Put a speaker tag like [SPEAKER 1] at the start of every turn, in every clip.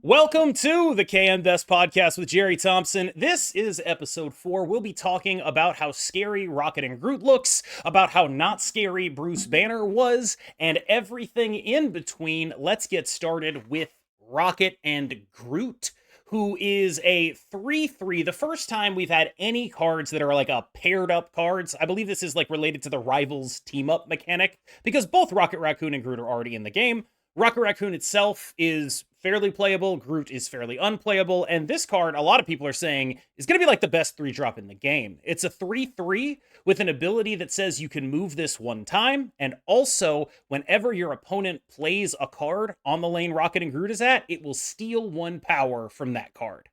[SPEAKER 1] Welcome to the KMBest podcast with Gerry Thompson. This is episode 4. We'll be talking about how scary Rocket and Groot looks, about how not scary Bruce Banner was, and everything in between. Let's get started with Rocket and Groot, who is a 3/3. The first time we've had any cards that are like a paired up cards. I believe this is like related to the Rivals team up mechanic, because both Rocket Raccoon and Groot are already in the game. Rocket Raccoon itself is fairly playable, Groot is fairly unplayable, and this card, a lot of people are saying, is going to be like the best 3-drop in the game. It's a 3/3 with an ability that says you can move this one time, and also, whenever your opponent plays a card on the lane Rocket and Groot is at, it will steal 1 power from that card.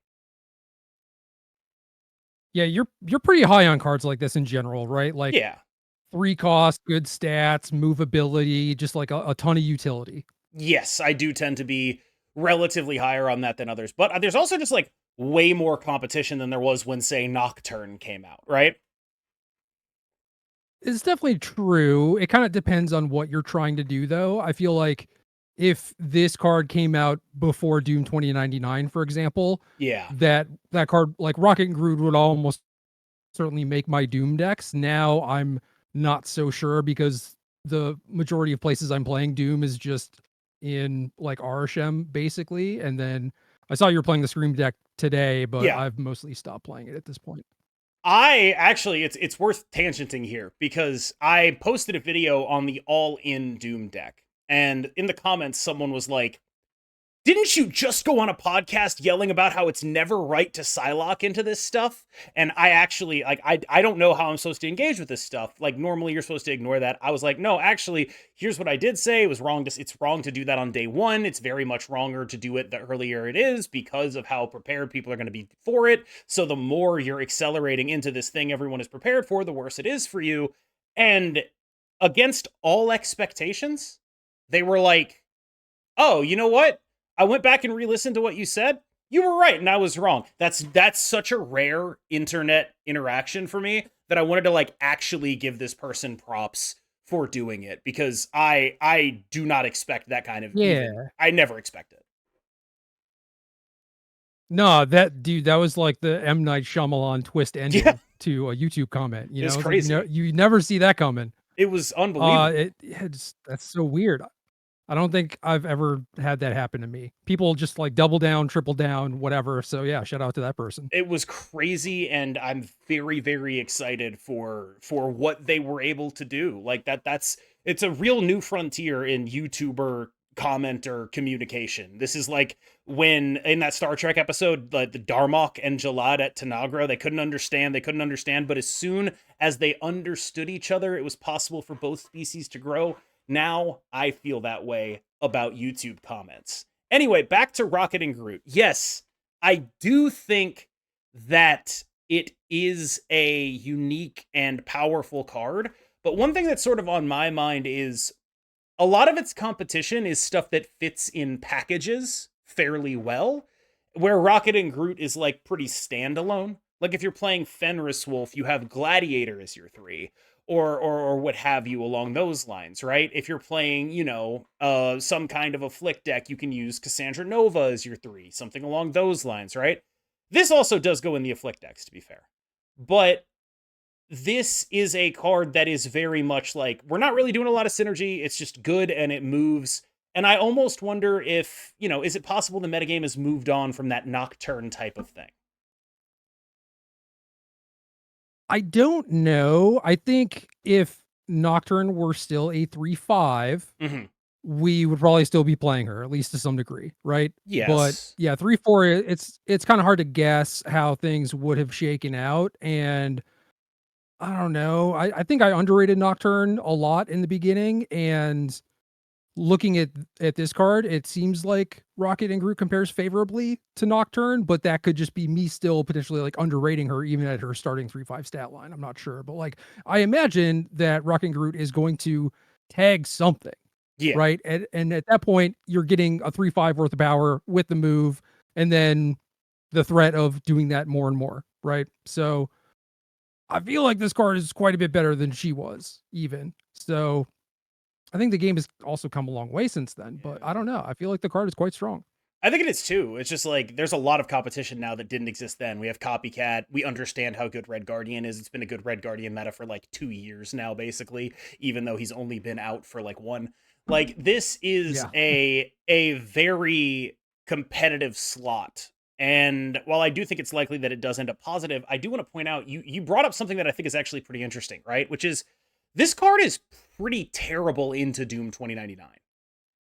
[SPEAKER 2] Yeah, you're pretty high on cards like this in general, right? Like
[SPEAKER 1] Yeah.
[SPEAKER 2] 3 cost, good stats, movability, just like a ton of utility.
[SPEAKER 1] Yes, I do tend to be relatively higher on that than others, but there's also just like way more competition than there was when, say, Nocturne came out, right?
[SPEAKER 2] It's definitely true. It kind of depends on what you're trying to do, though. I feel like if this card came out before Doom 2099, for example,
[SPEAKER 1] Yeah.
[SPEAKER 2] that card like Rocket and Groot would almost certainly make my Doom decks. Now I'm not so sure because the majority of places I'm playing Doom is just in like RSM basically. And then I saw you were playing the Scream deck today, but
[SPEAKER 1] Yeah.
[SPEAKER 2] I've mostly stopped playing it at this point.
[SPEAKER 1] I actually, it's worth tangenting here because I posted a video on the all-in Doom deck, and in the comments, someone was like, didn't you just go on a podcast yelling about how it's never right to Psylocke into this stuff? And I actually, like, I don't know how I'm supposed to engage with this stuff. Like, normally you're supposed to ignore that. I was like, no, actually, here's what I did say. It was wrong. It's wrong to do that on day one. It's very much wronger to do it the earlier it is because of how prepared people are going to be for it. So the more you're accelerating into this thing everyone is prepared for, the worse it is for you. And against all expectations, they were like, oh, you know what? I went back and re-listened to what you said. You were right, and I was wrong. That's such a rare internet interaction for me that I wanted to like actually give this person props for doing it because I do not expect that kind of even.
[SPEAKER 2] Yeah.
[SPEAKER 1] I never expect it.
[SPEAKER 2] No, that dude, that was like the M. Night Shyamalan twist
[SPEAKER 1] Yeah,
[SPEAKER 2] ending to a YouTube comment. You
[SPEAKER 1] it's
[SPEAKER 2] know, it's like
[SPEAKER 1] crazy.
[SPEAKER 2] you never see that coming.
[SPEAKER 1] It was unbelievable.
[SPEAKER 2] That's so weird. I don't think I've ever had that happen to me. People just like double down, triple down, whatever. So yeah, shout out to that person.
[SPEAKER 1] It was crazy, and I'm very, very excited for what they were able to do. Like that's it's a real new frontier in YouTuber commenter communication. This is like when in that Star Trek episode, the Darmok and Jalad at Tanagra, they couldn't understand, but as soon as they understood each other, it was possible for both species to grow. Now I feel that way about YouTube comments. Anyway, back to Rocket and Groot. Yes, I do think that it is a unique and powerful card. But one thing that's sort of on my mind is a lot of its competition is stuff that fits in packages fairly well, where Rocket and Groot is like pretty standalone. Like if you're playing Fenris Wolf, you have Gladiator as your 3. Or what have you along those lines, right? If you're playing, some kind of a flick deck, you can use Cassandra Nova as your 3, something along those lines, right? This also does go in the afflict decks, to be fair. But this is a card that is very much like, we're not really doing a lot of synergy. It's just good and it moves. And I almost wonder if, is it possible the metagame has moved on from that Nocturne type of thing?
[SPEAKER 2] I don't know. I think if Nocturne were still a 3/5,
[SPEAKER 1] Mm-hmm.
[SPEAKER 2] we would probably still be playing her, at least to some degree, right? But
[SPEAKER 1] Yes.
[SPEAKER 2] yeah, 3/4, it's kind of hard to guess how things would have shaken out. And I don't know. I think I underrated Nocturne a lot in the beginning, and looking at this card, it seems like Rocket and Groot compares favorably to Nocturne, but that could just be me still potentially like underrating her even at her starting 3/5 stat line. I'm not sure, but like I imagine that Rocket and Groot is going to tag something,
[SPEAKER 1] Yeah.
[SPEAKER 2] right? And at that point, you're getting a 3/5 worth of power with the move, and then the threat of doing that more and more, right? So I feel like this card is quite a bit better than she was, even. So I think the game has also come a long way since then, but I don't know. I feel like the card is quite strong.
[SPEAKER 1] I think it is too. It's just like there's a lot of competition now that didn't exist then. We have Copycat. We understand how good Red Guardian is. It's been a good Red Guardian meta for like 2 years now, basically, even though he's only been out for like one. Like this is
[SPEAKER 2] Yeah.
[SPEAKER 1] a very competitive slot. And while I do think it's likely that it does end up positive, I do want to point out you brought up something that I think is actually pretty interesting, right? Which is this card is pretty terrible into Doom 2099.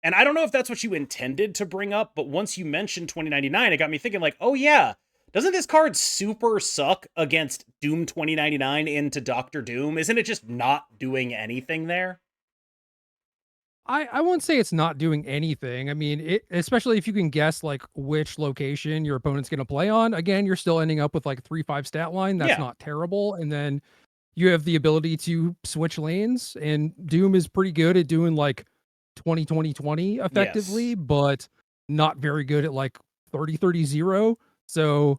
[SPEAKER 1] And I don't know if that's what you intended to bring up, but once you mentioned 2099, it got me thinking like, oh yeah, doesn't this card super suck against Doom 2099 into Doctor Doom? Isn't it just not doing anything there?
[SPEAKER 2] I wouldn't say it's not doing anything. I mean, especially if you can guess like which location your opponent's going to play on. Again, you're still ending up with like 3-5 stat line. That's
[SPEAKER 1] Yeah.
[SPEAKER 2] not terrible. And then you have the ability to switch lanes, and Doom is pretty good at doing like 20-20-20
[SPEAKER 1] Yes.
[SPEAKER 2] effectively, but not very good at like 30-30-0. So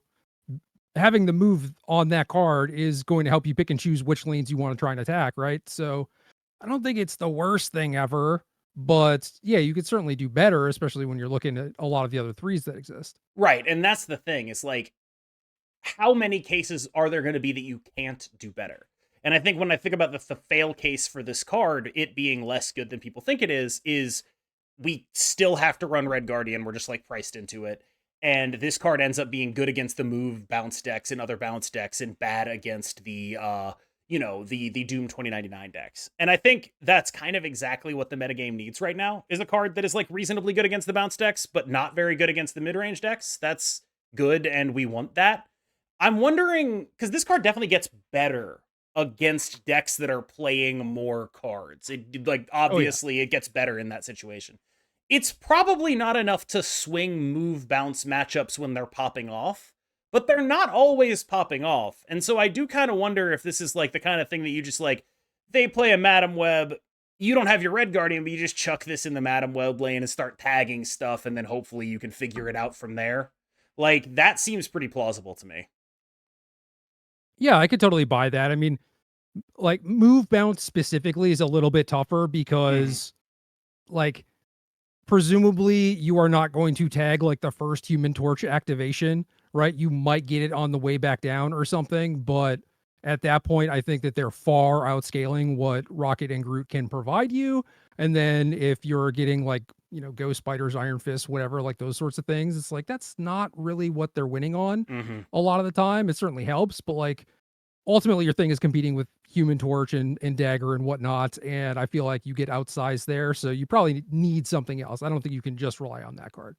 [SPEAKER 2] having the move on that card is going to help you pick and choose which lanes you want to try and attack, right? So I don't think it's the worst thing ever, but yeah, you could certainly do better, especially when you're looking at a lot of the other threes that exist.
[SPEAKER 1] Right. And that's the thing. It's like, how many cases are there going to be that you can't do better? And I think when I think about the fail case for this card, it being less good than people think it is we still have to run Red Guardian. We're just like priced into it. And this card ends up being good against the move bounce decks and other bounce decks and bad against the the Doom 2099 decks. And I think that's kind of exactly what the metagame needs right now is a card that is like reasonably good against the bounce decks, but not very good against the mid-range decks. That's good, and we want that. I'm wondering, because this card definitely gets better against decks that are playing more cards. It like
[SPEAKER 2] Oh yeah.
[SPEAKER 1] obviously it gets better in that situation. It's probably not enough to swing move bounce matchups when they're popping off, but they're not always popping off. And so I do kind of wonder if this is like the kind of thing that you just like, they play a Madam Web, you don't have your Red Guardian, but you just chuck this in the Madam Web lane and start tagging stuff, and then hopefully you can figure it out from there. Like, that seems pretty plausible to me.
[SPEAKER 2] Yeah, I could totally buy that. I mean, like move bounce specifically is a little bit tougher
[SPEAKER 1] Mm-hmm.
[SPEAKER 2] because like presumably you are not going to tag like the first Human Torch activation, right? You might get it on the way back down or something, but at that point I think that they're far outscaling what Rocket and Groot can provide you. And then if you're getting like, Ghost Spiders, Iron Fist, whatever, like those sorts of things, it's like that's not really what they're winning on
[SPEAKER 1] Mm-hmm.
[SPEAKER 2] a lot of the time. It certainly helps, but like ultimately your thing is competing with Human Torch and Dagger and whatnot, and I feel like you get outsized there, so you probably need something else. I don't think you can just rely on that card.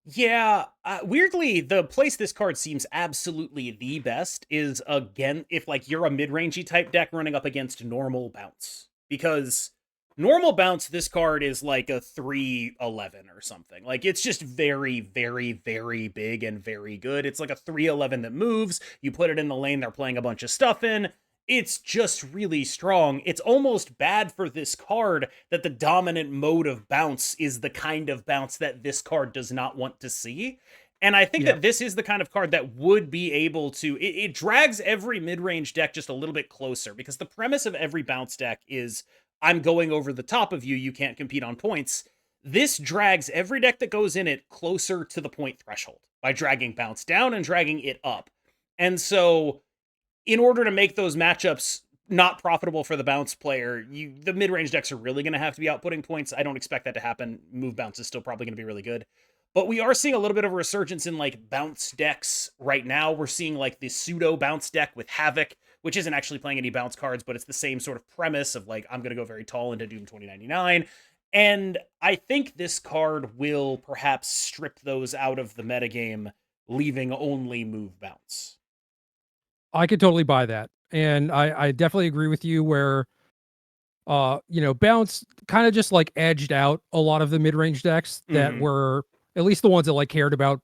[SPEAKER 1] Yeah, weirdly, the place this card seems absolutely the best is again if like you're a mid-rangey type deck running up against normal bounce. Because normal bounce, this card is like a 311 or something. Like it's just very, very, very big and very good. It's like a 311 that moves. You put it in the lane they're playing a bunch of stuff in. It's just really strong. It's almost bad for this card that the dominant mode of bounce is the kind of bounce that this card does not want to see. And I think
[SPEAKER 2] Yeah.
[SPEAKER 1] that this is the kind of card that would be able to. It drags every mid range deck just a little bit closer because the premise of every bounce deck is I'm going over the top of you. You can't compete on points. This drags every deck that goes in it closer to the point threshold by dragging bounce down and dragging it up. And so in order to make those matchups not profitable for the bounce player, the mid-range decks are really going to have to be outputting points. I don't expect that to happen. Move bounce is still probably going to be really good. But we are seeing a little bit of a resurgence in like bounce decks right now. We're seeing like the pseudo bounce deck with Havoc, which isn't actually playing any bounce cards, but it's the same sort of premise of like, I'm going to go very tall into Doom 2099. And I think this card will perhaps strip those out of the metagame, leaving only move bounce.
[SPEAKER 2] I could totally buy that. And I definitely agree with you where bounce kind of just like edged out a lot of the mid-range decks that
[SPEAKER 1] Mm-hmm.
[SPEAKER 2] were at least the ones that like cared about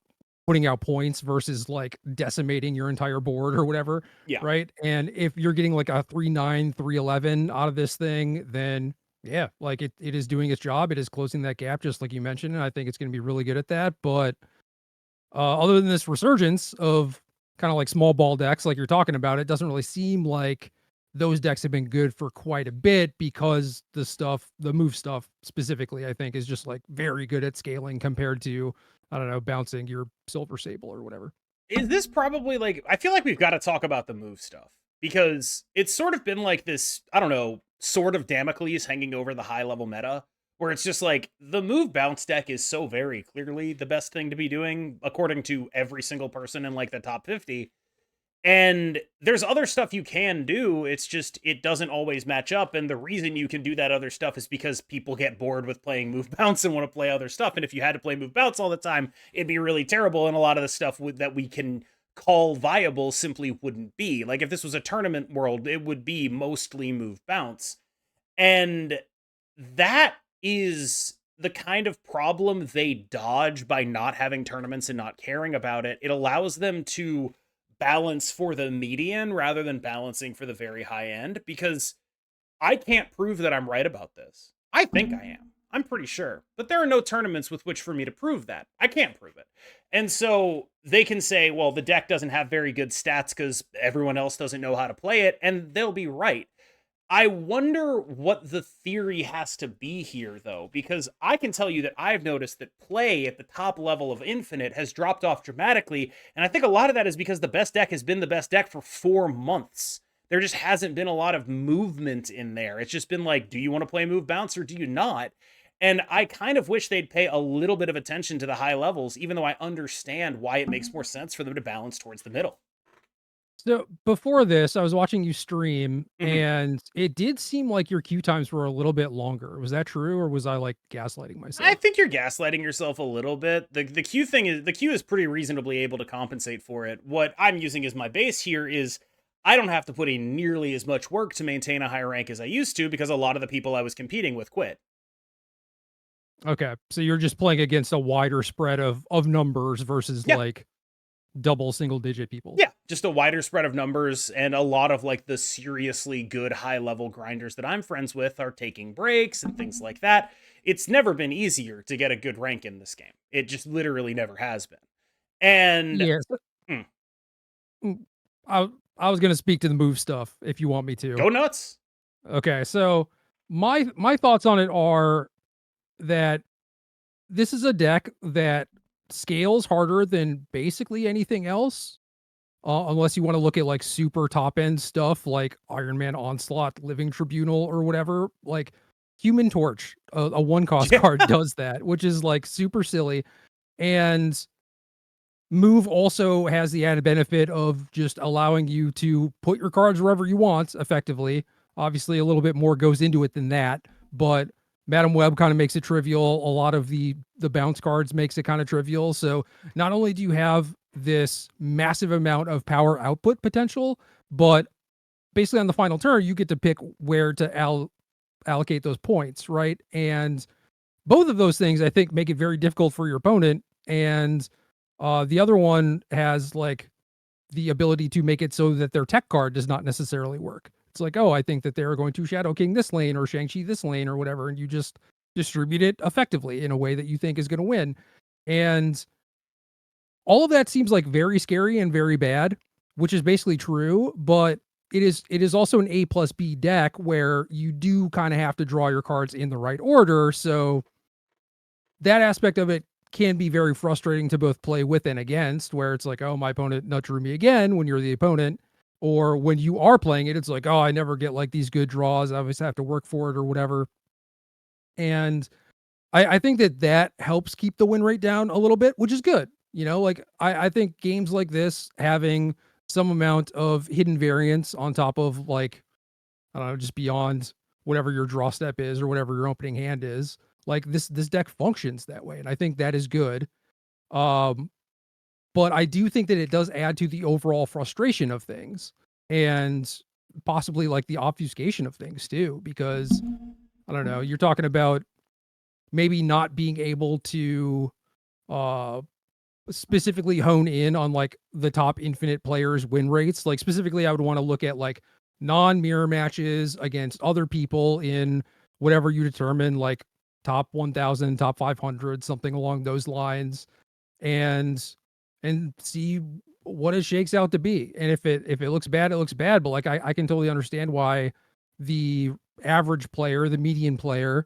[SPEAKER 2] putting out points versus like decimating your entire board or whatever,
[SPEAKER 1] Yeah.
[SPEAKER 2] right? And if you're getting like a 3-9, 3-11 out of this thing, then yeah, like it is doing its job. It is closing that gap, just like you mentioned. And I think it's going to be really good at that. But other than this resurgence of kind of like small ball decks, like you're talking about, it doesn't really seem like those decks have been good for quite a bit because the move stuff specifically, I think, is just like very good at scaling compared to I don't know, bouncing your Silver Sable or whatever.
[SPEAKER 1] Is this probably like, I feel like we've got to talk about the move stuff because it's sort of been like this, I don't know, sort of Damocles hanging over the high level meta where it's just like the move bounce deck is so very clearly the best thing to be doing according to every single person in like the top 50. And there's other stuff you can do. It's just, it doesn't always match up. And the reason you can do that other stuff is because people get bored with playing move bounce and want to play other stuff. And if you had to play move bounce all the time, it'd be really terrible. And a lot of the stuff that we can call viable simply wouldn't be. Like if this was a tournament world, it would be mostly move bounce. And that is the kind of problem they dodge by not having tournaments and not caring about it. It allows them to balance for the median rather than balancing for the very high end, because I can't prove that I'm right about this. I think I am. I'm pretty sure. But there are no tournaments with which for me to prove that. I can't prove it. And so they can say, well, the deck doesn't have very good stats because everyone else doesn't know how to play it, and they'll be right. I wonder what the theory has to be here, though, because I can tell you that I've noticed that play at the top level of Infinite has dropped off dramatically, and I think a lot of that is because the best deck has been the best deck for 4 months. There just hasn't been a lot of movement in there. It's just been like, do you want to play move bounce or do you not? And I kind of wish they'd pay a little bit of attention to the high levels, even though I understand why it makes more sense for them to balance towards the middle.
[SPEAKER 2] So before this, I was watching you stream,
[SPEAKER 1] Mhm.
[SPEAKER 2] and it did seem like your queue times were a little bit longer. Was that true, or was I like gaslighting
[SPEAKER 1] I
[SPEAKER 2] myself?
[SPEAKER 1] think you're gaslighting yourself a little bit. The Q thing is, the Q is pretty reasonably able to compensate for it. What I'm using as my base here is I don't have to put in nearly as much work to maintain a high rank as I used to because a lot of the people I was competing with quit.
[SPEAKER 2] Okay, so you're just playing against a wider spread of numbers versus
[SPEAKER 1] Yeah.
[SPEAKER 2] like double single digit people.
[SPEAKER 1] Yeah, just a wider spread of numbers, and a lot of like the seriously good high level grinders that I'm friends with are taking breaks and things like that. It's never been easier to get a good rank in this game. It just literally never has been. And
[SPEAKER 2] Yes.
[SPEAKER 1] mm,
[SPEAKER 2] Mm, I I was gonna speak to the move stuff if you want me to.
[SPEAKER 1] go nuts.
[SPEAKER 2] Okay, so my thoughts on it are that this is a deck that scales harder than basically anything else, unless you want to look at like super top end stuff like Iron Man Onslaught, Living Tribunal, or whatever. Like Human Torch, a one cost
[SPEAKER 1] Yeah.
[SPEAKER 2] card does that, which is like super silly. And Move also has the added benefit of just allowing you to put your cards wherever you want effectively. Obviously, a little bit more goes into it than that, but Madam Web kind of makes it trivial. A lot of the bounce cards makes it kind of trivial. So not only do you have this massive amount of power output potential, but basically on the final turn, you get to pick where to allocate those points, right? And both of those things, I think, make it very difficult for your opponent. And the other one has like the ability to make it so that their tech card does not necessarily work. It's like, oh, I think that they're going to Shadow King this lane or Shang-Chi this lane or whatever, and you just distribute it effectively in a way that you think is going to win. And all of that seems like very scary and very bad, which is basically true, but it is also an A plus B deck where you do kind of have to draw your cards in the right order. So that aspect of it can be very frustrating to both play with and against, where it's like, oh, my opponent nut drew me again when you're the opponent. Or when you are playing it, it's like, oh, I never get like these good draws. I always have to work for it or whatever. And I think that that helps keep the win rate down a little bit, which is good. You know, like I think games like this having some amount of hidden variance on top of like, I don't know, just beyond whatever your draw step is or whatever your opening hand is. Like this deck functions that way, and I think that is good. Um, but I do think that it does add to the overall frustration of things and possibly like the obfuscation of things too, because I don't know, you're talking about maybe not being able to uh specifically hone in on like the top infinite players win rates. Like specifically I would want to look at like non-mirror matches against other people in whatever you determine, like top 1000, top 500, something along those lines, and see what it shakes out to be. And if it looks bad, it looks bad, but like I can totally understand why the average player, the median player,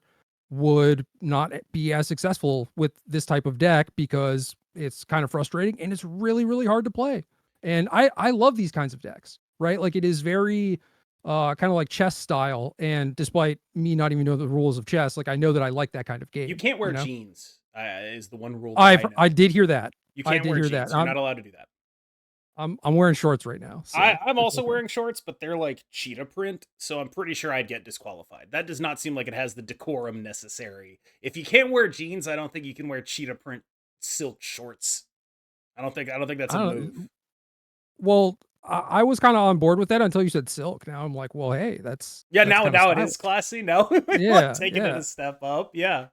[SPEAKER 2] would not be as successful with this type of deck because it's kind of frustrating and it's really, really hard to play. And I love these kinds of decks, right? Like it is very kind of like chess style. And despite me not even know the rules of chess, like I know that I like that kind of game.
[SPEAKER 1] You can't wear
[SPEAKER 2] you know?
[SPEAKER 1] jeans. Is the one rule that I know.
[SPEAKER 2] I did hear that.
[SPEAKER 1] You
[SPEAKER 2] I
[SPEAKER 1] can't
[SPEAKER 2] did
[SPEAKER 1] wear
[SPEAKER 2] hear
[SPEAKER 1] jeans.
[SPEAKER 2] that.
[SPEAKER 1] You're not allowed to do that.
[SPEAKER 2] I'm wearing shorts right now. So
[SPEAKER 1] I'm
[SPEAKER 2] it's
[SPEAKER 1] also
[SPEAKER 2] okay.
[SPEAKER 1] wearing shorts, but they're like cheetah print, so I'm pretty sure I'd get disqualified. That does not seem like it has the decorum necessary. If you can't wear jeans, I don't think you can wear cheetah print silk shorts. I don't think that's
[SPEAKER 2] I
[SPEAKER 1] a
[SPEAKER 2] don't.
[SPEAKER 1] move.
[SPEAKER 2] Well, I was kind of on board with that until you said silk. Now I'm like, well, hey,
[SPEAKER 1] Yeah,
[SPEAKER 2] that's kind of
[SPEAKER 1] now it
[SPEAKER 2] stylish.
[SPEAKER 1] is classy. Now we're like
[SPEAKER 2] Yeah,
[SPEAKER 1] taking it
[SPEAKER 2] yeah.
[SPEAKER 1] a step up. Yeah.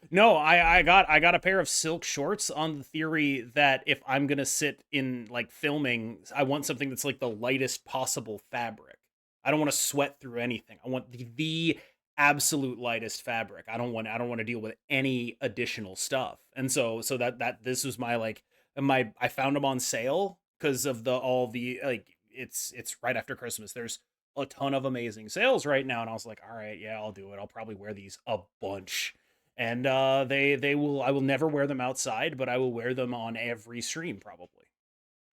[SPEAKER 1] No, I got a pair of silk shorts on the theory that if I'm gonna sit in like filming, I want something that's like the lightest possible fabric. I don't want to sweat through anything. I want the absolute lightest fabric. I don't want to deal with any additional stuff. And so that this was my like I found them on sale because of all the like it's right after Christmas. There's a ton of amazing sales right now, and I was like, all right, yeah, I'll do it. I'll probably wear these a bunch. And they will I will never wear them outside, but I will wear them on every stream probably.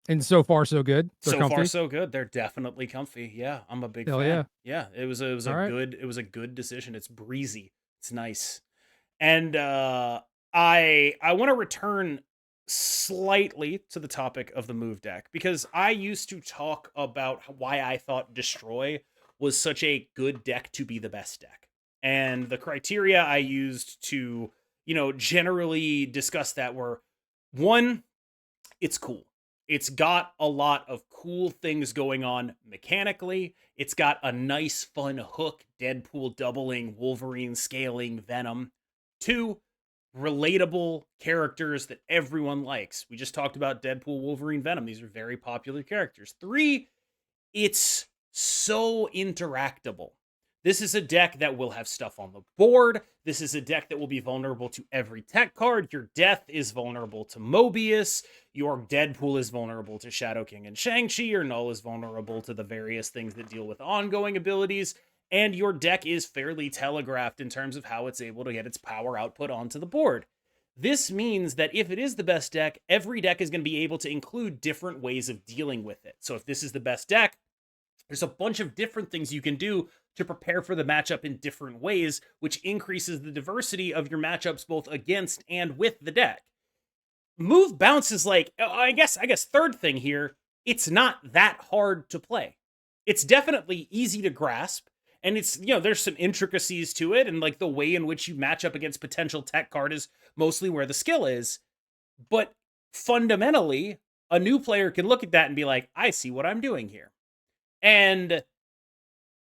[SPEAKER 2] And so far, so good. They're
[SPEAKER 1] So far
[SPEAKER 2] comfy.
[SPEAKER 1] so good. They're definitely comfy. Yeah, I'm a big
[SPEAKER 2] Hell yeah.
[SPEAKER 1] fan. Yeah, it was
[SPEAKER 2] All right.
[SPEAKER 1] a good decision. It's breezy. It's nice. And I want to return slightly to the topic of the move deck because I used to talk about why I thought Destroy was such a good deck to be the best deck. And the criteria I used to, generally discuss that were one, it's cool. It's got a lot of cool things going on mechanically. It's got a nice, fun hook, Deadpool doubling, Wolverine scaling, Venom. Two, relatable characters that everyone likes. We just talked about Deadpool, Wolverine, Venom. These are very popular characters. Three, it's so interactable. This is a deck that will have stuff on the board. This is a deck that will be vulnerable to every tech card. Your Death is vulnerable to Mobius. Your Deadpool is vulnerable to Shadow King and Shang-Chi. Your Null is vulnerable to the various things that deal with ongoing abilities. And your deck is fairly telegraphed in terms of how it's able to get its power output onto the board. This means that if it is the best deck, every deck is going to be able to include different ways of dealing with it. So if this is the best deck, there's a bunch of different things you can do to prepare for the matchup in different ways, which increases the diversity of your matchups both against and with the deck. Move bounce is like, I guess third thing here, it's not that hard to play. It's definitely easy to grasp, and it's, there's some intricacies to it, and like the way in which you match up against potential tech card is mostly where the skill is. But fundamentally, a new player can look at that and be like, I see what I'm doing here. And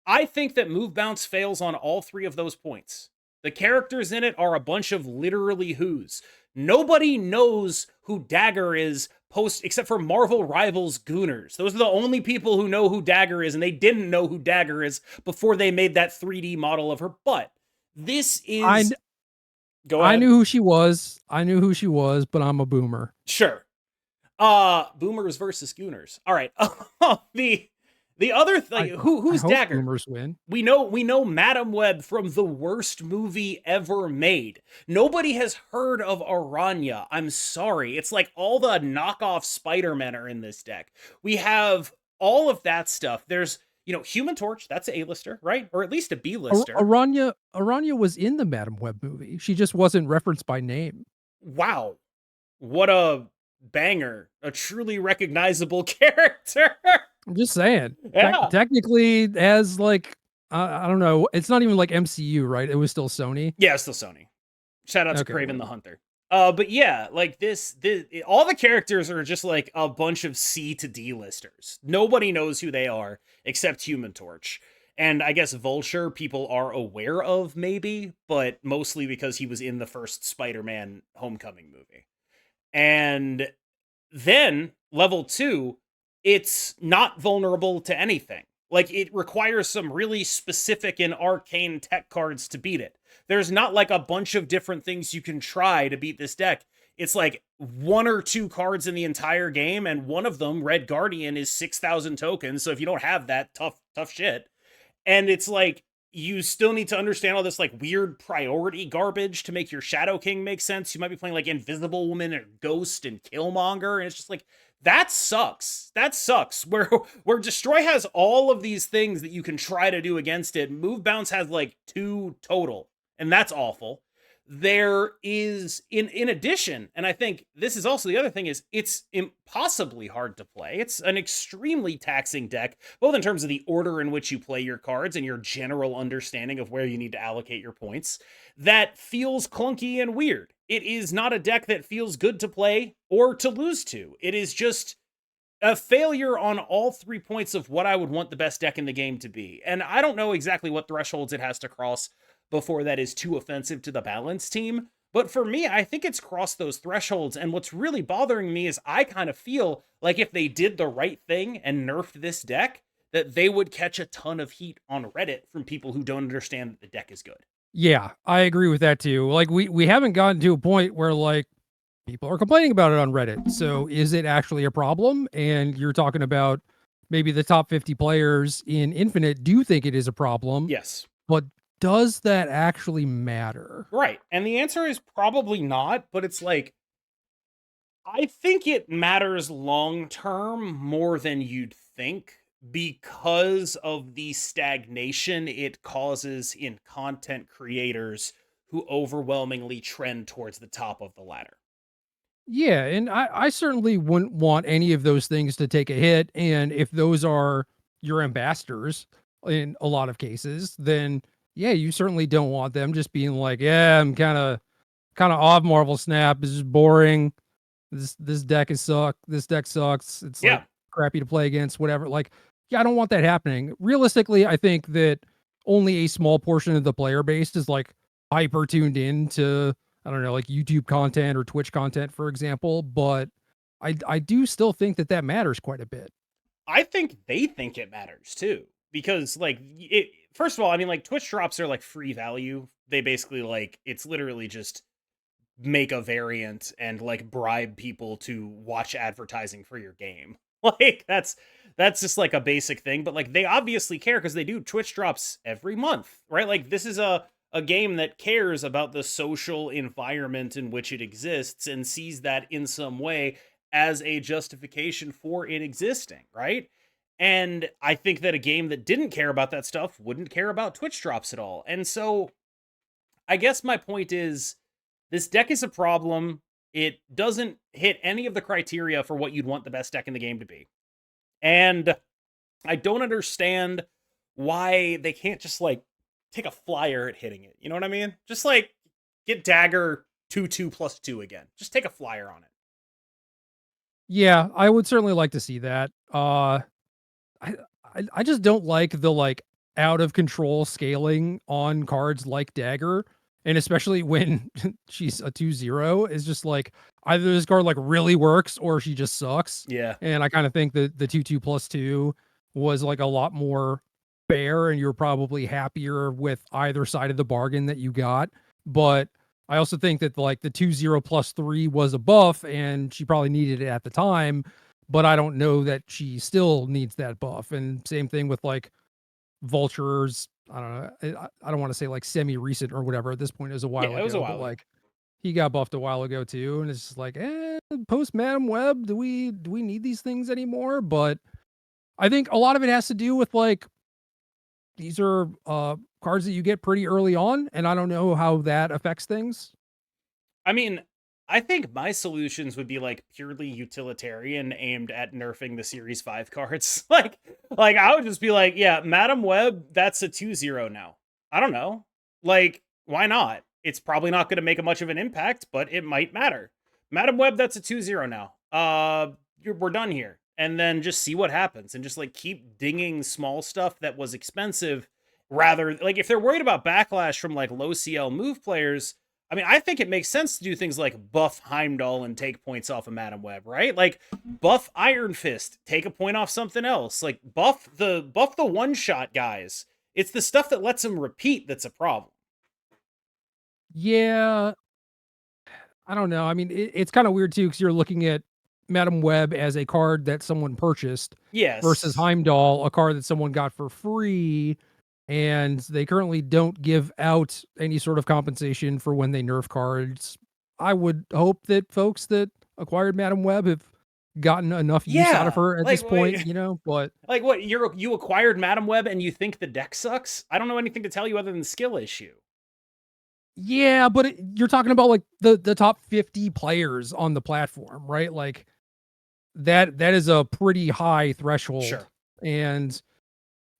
[SPEAKER 1] I think that move bounce fails on all three of those points. The characters in it are a bunch of literally who's. Nobody knows who Dagger is except for Marvel Rivals Gooners. Those are the only people who know who Dagger is, and they didn't know who Dagger is before they made that 3D model of her butt. This is... Go ahead.
[SPEAKER 2] I knew who she was. But I'm a boomer.
[SPEAKER 1] Sure. Boomers versus Gooners. All right. The other thing, who's Dagger?
[SPEAKER 2] Boomers win.
[SPEAKER 1] We know Madam Web from the worst movie ever made. Nobody has heard of Aranya. I'm sorry. It's like all the knockoff Spider-Men are in this deck. We have all of that stuff. There's, Human Torch, that's an A-lister, right? Or at least a B-lister.
[SPEAKER 2] Aranya was in the Madam Web movie. She just wasn't referenced by name.
[SPEAKER 1] Wow. What a banger. A truly recognizable character.
[SPEAKER 2] I'm just saying.
[SPEAKER 1] Yeah.
[SPEAKER 2] Technically, as like, I don't know. It's not even like MCU, right? It was still Sony.
[SPEAKER 1] Yeah, it's still Sony. Shout out to Kraven the Hunter. But yeah, like all the characters are just like a bunch of C to D listers. Nobody knows who they are except Human Torch. And I guess Vulture people are aware of maybe, but mostly because he was in the first Spider-Man Homecoming movie. And then level 2, it's not vulnerable to anything. Like, it requires some really specific and arcane tech cards to beat it. There's not like a bunch of different things you can try to beat this deck. It's like 1 or 2 cards in the entire game, and one of them, Red Guardian, is 6,000 tokens. So if you don't have that, tough shit. And it's like, you still need to understand all this like weird priority garbage to make your Shadow King make sense. You might be playing like Invisible Woman and Ghost and Killmonger, and it's just like that sucks. That sucks. Where Destroy has all of these things that you can try to do against it. Move Bounce has like 2 total, and that's awful. There is in addition, and I think this is also the other thing, is it's impossibly hard to play. It's an extremely taxing deck, both in terms of the order in which you play your cards and your general understanding of where you need to allocate your points, that feels clunky and weird. It is not a deck that feels good to play or to lose to. It is just a failure on all 3 points of what I would want the best deck in the game to be. And I don't know exactly what thresholds it has to cross before that is too offensive to the balance team. But for me, I think it's crossed those thresholds. And what's really bothering me is I kind of feel like if they did the right thing and nerfed this deck, that they would catch a ton of heat on Reddit from people who don't understand that the deck is good.
[SPEAKER 2] Yeah, I agree with that too. Like we haven't gotten to a point where like people are complaining about it on Reddit. So is it actually a problem? And you're talking about maybe the top 50 players in Infinite do think it is a problem.
[SPEAKER 1] Yes.
[SPEAKER 2] But does that actually matter?
[SPEAKER 1] Right. And the answer is probably not, but it's like, I think it matters long term more than you'd think because of the stagnation it causes in content creators who overwhelmingly trend towards the top of the ladder.
[SPEAKER 2] Yeah, and I certainly wouldn't want any of those things to take a hit. And if those are your ambassadors in a lot of cases, then yeah, you certainly don't want them just being like, yeah, I'm kind of off Marvel Snap. This is boring. This deck is suck. This deck sucks. It's like
[SPEAKER 1] Yeah.
[SPEAKER 2] crappy to play against, whatever. Like, yeah, I don't want that happening. Realistically, I think that only a small portion of the player base is like hyper tuned in to, I don't know, like YouTube content or Twitch content, for example. But I do still think that that matters quite a bit.
[SPEAKER 1] I think they think it matters too. Because like it first of all, I mean like Twitch drops are like free value. They basically like it's literally just make a variant and like bribe people to watch advertising for your game. Like that's just like a basic thing, but like they obviously care because they do Twitch drops every month, right? Like this is a game that cares about the social environment in which it exists and sees that in some way as a justification for it existing, right? And I think that a game that didn't care about that stuff wouldn't care about Twitch drops at all. And so I guess my point is this deck is a problem. It doesn't hit any of the criteria for what you'd want the best deck in the game to be. And I don't understand why they can't just like take a flyer at hitting it. You know what I mean? Just like get dagger 2/2+2 again. Just take a flyer on it.
[SPEAKER 2] Yeah, I would certainly like to see that. I I just don't like the like out of control scaling on cards like Dagger, and especially when she's a 2/0 is just like either this card like really works or she just sucks.
[SPEAKER 1] Yeah.
[SPEAKER 2] And I kind of think that the 2/2+2 was like a lot more fair, and you're probably happier with either side of the bargain that you got. But I also think that like the 2/0+3 was a buff, and she probably needed it at the time, but I don't know that she still needs that buff. And same thing with like Vultures. I don't know. I don't want to say like semi recent or whatever. At this point, it was a while
[SPEAKER 1] Yeah, it
[SPEAKER 2] ago,
[SPEAKER 1] was a
[SPEAKER 2] but
[SPEAKER 1] while ago.
[SPEAKER 2] like he got buffed a while ago too. And it's just like, post Madam Web, do we need these things anymore? But I think a lot of it has to do with like these are cards that you get pretty early on, and I don't know how that affects things.
[SPEAKER 1] I mean, I think my solutions would be like purely utilitarian aimed at nerfing the Series 5 cards. Like I would just be like, yeah, Madam Web, that's a 2/0 now. I don't know. Like, why not? It's probably not going to make a much of an impact, but it might matter. Madam Web, that's a 2/0 now. We're done here. And then just see what happens and just like keep dinging small stuff that was expensive rather like if they're worried about backlash from like low CL move players, I mean, I think it makes sense to do things like buff Heimdall and take points off of Madam Web, right? Like buff Iron Fist, take a point off something else. Like buff the one shot guys. It's the stuff that lets them repeat that's a problem.
[SPEAKER 2] Yeah, I don't know. I mean, it's kind of weird too because you're looking at Madam Web as a card that someone purchased versus
[SPEAKER 1] Yes.
[SPEAKER 2] Heimdall, a card that someone got for free. and they currently don't give out any sort of compensation for when they nerf cards. I would hope that folks that acquired Madam Web have gotten enough use out of
[SPEAKER 1] Yeah,
[SPEAKER 2] her at
[SPEAKER 1] like
[SPEAKER 2] this point, but
[SPEAKER 1] like what? You acquired Madam Web and you think the deck sucks? I don't know anything to tell you other than the skill issue.
[SPEAKER 2] yeah, but you're talking about like the top 50 players on the platform, right? Like that is a pretty high threshold.
[SPEAKER 1] Sure.
[SPEAKER 2] And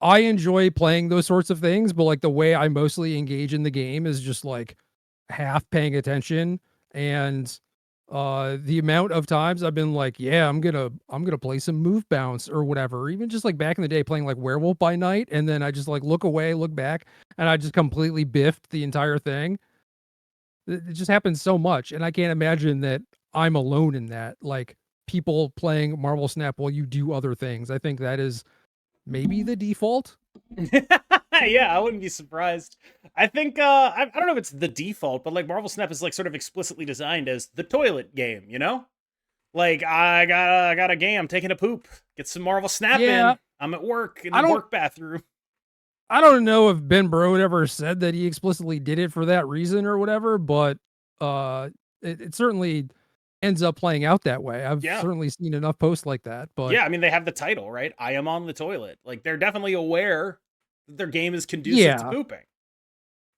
[SPEAKER 2] I enjoy playing those sorts of things, but like the way I mostly engage in the game is just like half paying attention. And the amount of times I've been like, yeah, I'm gonna play some move bounce or whatever. Even just like back in the day playing like Werewolf by Night, and then I just like look away, look back, and I just completely biffed the entire thing. It just happens so much, and I can't imagine that I'm alone in that. Like people playing Marvel Snap while you do other things. I think that is maybe the default.
[SPEAKER 1] Yeah, I wouldn't be surprised. I think I don't know if it's the default, but like Marvel Snap is like sort of explicitly designed as the toilet game, you know? Like I got a game, I'm taking a poop. Get some Marvel Snap
[SPEAKER 2] Yeah,
[SPEAKER 1] in. I'm at work in
[SPEAKER 2] I
[SPEAKER 1] the
[SPEAKER 2] don't
[SPEAKER 1] work bathroom.
[SPEAKER 2] I don't know if Ben Brode ever said that he explicitly did it for that reason or whatever, but uh it certainly ends up playing out that way. I've
[SPEAKER 1] Yeah.
[SPEAKER 2] certainly seen enough posts like that, but
[SPEAKER 1] Yeah, I mean they have the title, right? I am on the toilet. Like they're definitely aware that their game is conducive to
[SPEAKER 2] yeah.
[SPEAKER 1] pooping.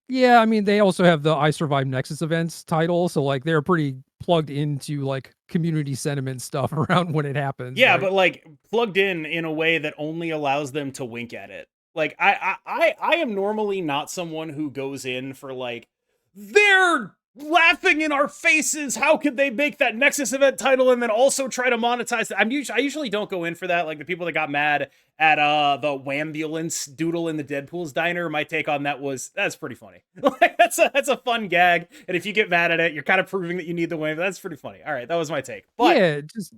[SPEAKER 2] Yeah, I mean, they also have the I Survive Nexus events title, so like they're pretty plugged into like community sentiment stuff around when it happens,
[SPEAKER 1] Yeah,
[SPEAKER 2] right?
[SPEAKER 1] but like plugged in a way that only allows them to wink at it. Like I am normally not someone who goes in for like they're laughing in our faces. How could they make that Nexus event title and then also try to monetize it? I usually don't go in for that. Like the people that got mad at the Wambulance doodle in the Deadpool's diner, my take on that was that's pretty funny. Like that's a fun gag. And if you get mad at it, you're kind of proving that you need the wave. That's pretty funny. All right, that was my take. But
[SPEAKER 2] Yeah, just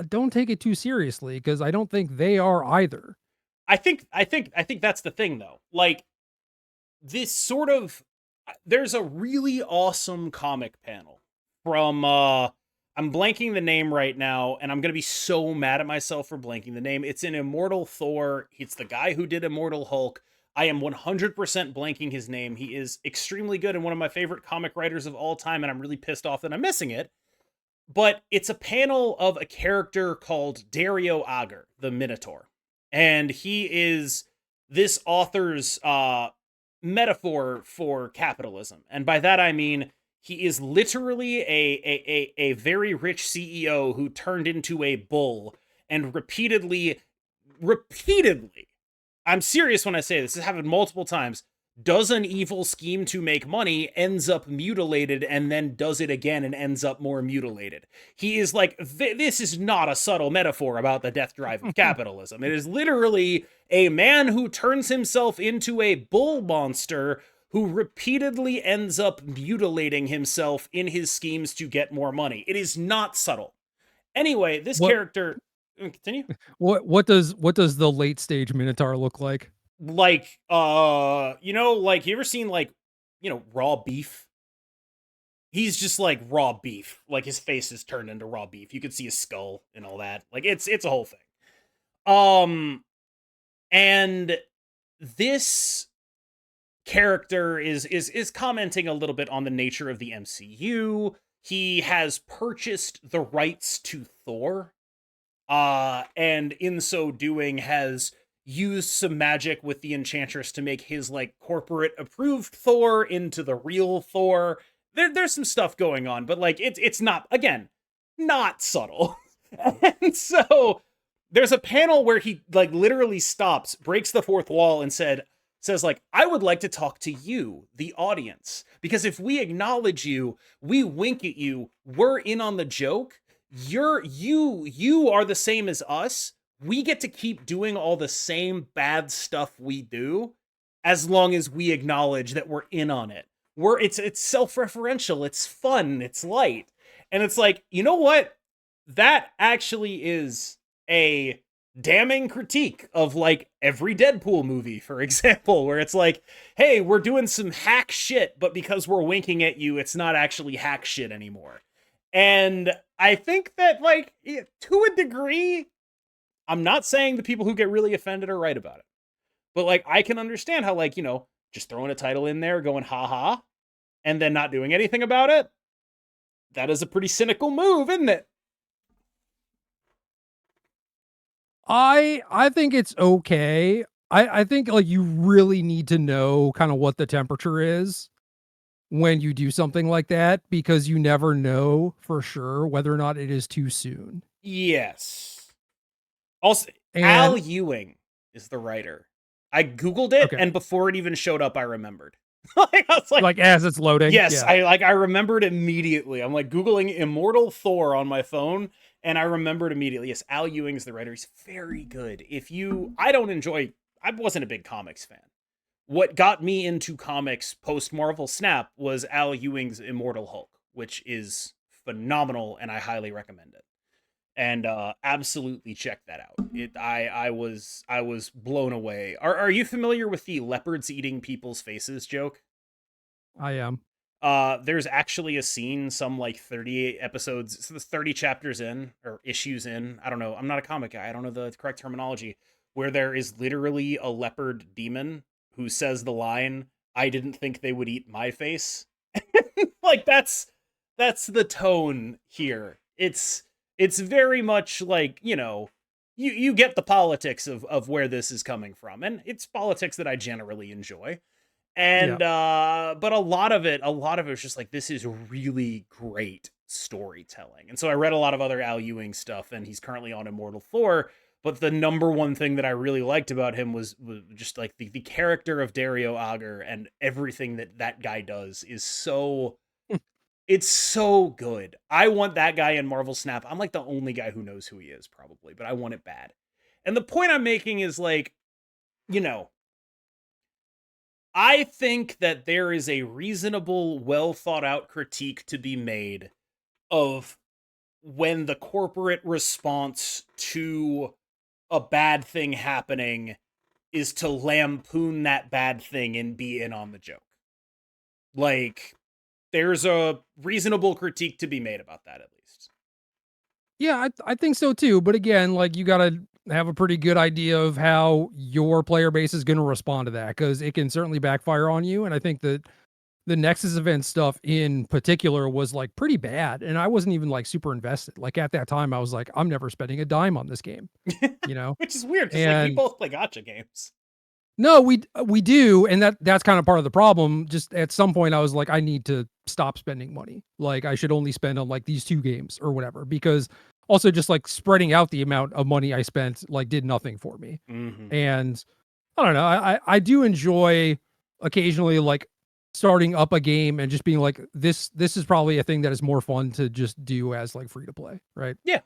[SPEAKER 2] don't take it too seriously because I don't think they are either.
[SPEAKER 1] I think that's the thing though. Like this sort of there's a really awesome comic panel from I'm blanking the name right now and I'm going to be so mad at myself for blanking the name. It's in Immortal Thor. It's the guy who did Immortal Hulk. I am 100% blanking his name. He is extremely good and one of my favorite comic writers of all time and I'm really pissed off that I'm missing it. But it's a panel of a character called Dario Agger, the Minotaur. And he is this author's metaphor for capitalism. And by that I mean he is literally a very rich CEO who turned into a bull and repeatedly, I'm serious when I say this has happened multiple times, does an evil scheme to make money, ends up mutilated, and then does it again and ends up more mutilated. He is like, this is not a subtle metaphor about the death drive of capitalism. It is literally a man who turns himself into a bull monster who repeatedly ends up mutilating himself in his schemes to get more money. It is not subtle. Anyway, this
[SPEAKER 2] What
[SPEAKER 1] character, continue.
[SPEAKER 2] what does the late stage Minotaur look like?
[SPEAKER 1] Like like you ever seen like raw beef? He's just like raw beef. Like his face is turned into raw beef. You can see his skull and all that. Like it's a whole thing. um and this character is commenting a little bit on the nature of the MCU. He has purchased the rights to Thor, and in so doing has used some magic with the Enchantress to make his like corporate approved Thor into the real Thor. There's some stuff going on, but like it's not, again, not subtle. And so there's a panel where he like literally stops, breaks the fourth wall, and says like, I would like to talk to you, the audience, because if we acknowledge you, we wink at you, we're in on the joke. You are the same as us. We get to keep doing all the same bad stuff we do as long as we acknowledge that we're in on it. It's self-referential, it's fun, it's light. And it's like, you know what? That actually is a damning critique of like every Deadpool movie, for example, where it's like, hey, we're doing some hack shit, but because we're winking at you, it's not actually hack shit anymore. And I think that, like, to a degree, I'm not saying the people who get really offended are right about it, But like I can understand how like, just throwing a title in there, going haha, and then not doing anything about it. That is a pretty cynical move, isn't it?
[SPEAKER 2] I think it's okay. I think like you really need to know kind of what the temperature is when you do something like that, because you never know for sure whether or not it is too soon.
[SPEAKER 1] Yes. Also, Al
[SPEAKER 2] And
[SPEAKER 1] Ewing is the writer. I Googled it,
[SPEAKER 2] okay,
[SPEAKER 1] and before it even showed up, I remembered. Like, I was like,
[SPEAKER 2] like as it's loading,
[SPEAKER 1] yes,
[SPEAKER 2] yeah.
[SPEAKER 1] I remembered immediately. I'm like Googling Immortal Thor on my phone, and I remembered immediately. Yes, Al Ewing's the writer. He's very good. I wasn't a big comics fan. What got me into comics post Marvel Snap was Al Ewing's Immortal Hulk, which is phenomenal, and I highly recommend it. And absolutely check that out. I was blown away. Are you familiar with the leopards eating people's faces joke?
[SPEAKER 2] I am.
[SPEAKER 1] There's actually a scene some like 38 episodes, so 30 chapters in or issues in. I don't know. I'm not a comic guy. I don't know the correct terminology. Where there is literally a leopard demon who says the line, "I didn't think they would eat my face." Like that's the tone here. It's very much like, you get the politics of where this is coming from, and it's politics that I generally enjoy.
[SPEAKER 2] Yeah.
[SPEAKER 1] And but a lot of it was just like, this is really great storytelling. And so I read a lot of other Al Ewing stuff, and he's currently on Immortal Thor. But the number one thing that I really liked about him was just like the character of Dario Agger, and everything that guy does is it's so good. I want that guy in Marvel Snap. I'm like the only guy who knows who he is, probably, but I want it bad. And the point I'm making is like, you know, I think that there is a reasonable, well thought out critique to be made of when the corporate response to a bad thing happening is to lampoon that bad thing and be in on the joke. Like, there's a reasonable critique to be made about that, at least.
[SPEAKER 2] Yeah, I think so too. But again, like you gotta have a pretty good idea of how your player base is gonna respond to that, because it can certainly backfire on you. And I think that the Nexus event stuff in particular was like pretty bad. And I wasn't even like super invested. Like at that time, I was like, I'm never spending a dime on this game, you know?
[SPEAKER 1] Which is weird because like we
[SPEAKER 2] And
[SPEAKER 1] both play gotcha games.
[SPEAKER 2] no, we do, and that's kind of part of the problem. Just at some point, I was like, I need to stop spending money. Like, I should only spend on like these 2 games or whatever, because also just like spreading out the amount of money I spent like did nothing for me.
[SPEAKER 1] Mm-hmm.
[SPEAKER 2] And I don't know, I do enjoy occasionally like starting up a game and just being like, this is probably a thing that is more fun to just do as like free to play, right?
[SPEAKER 1] Yeah.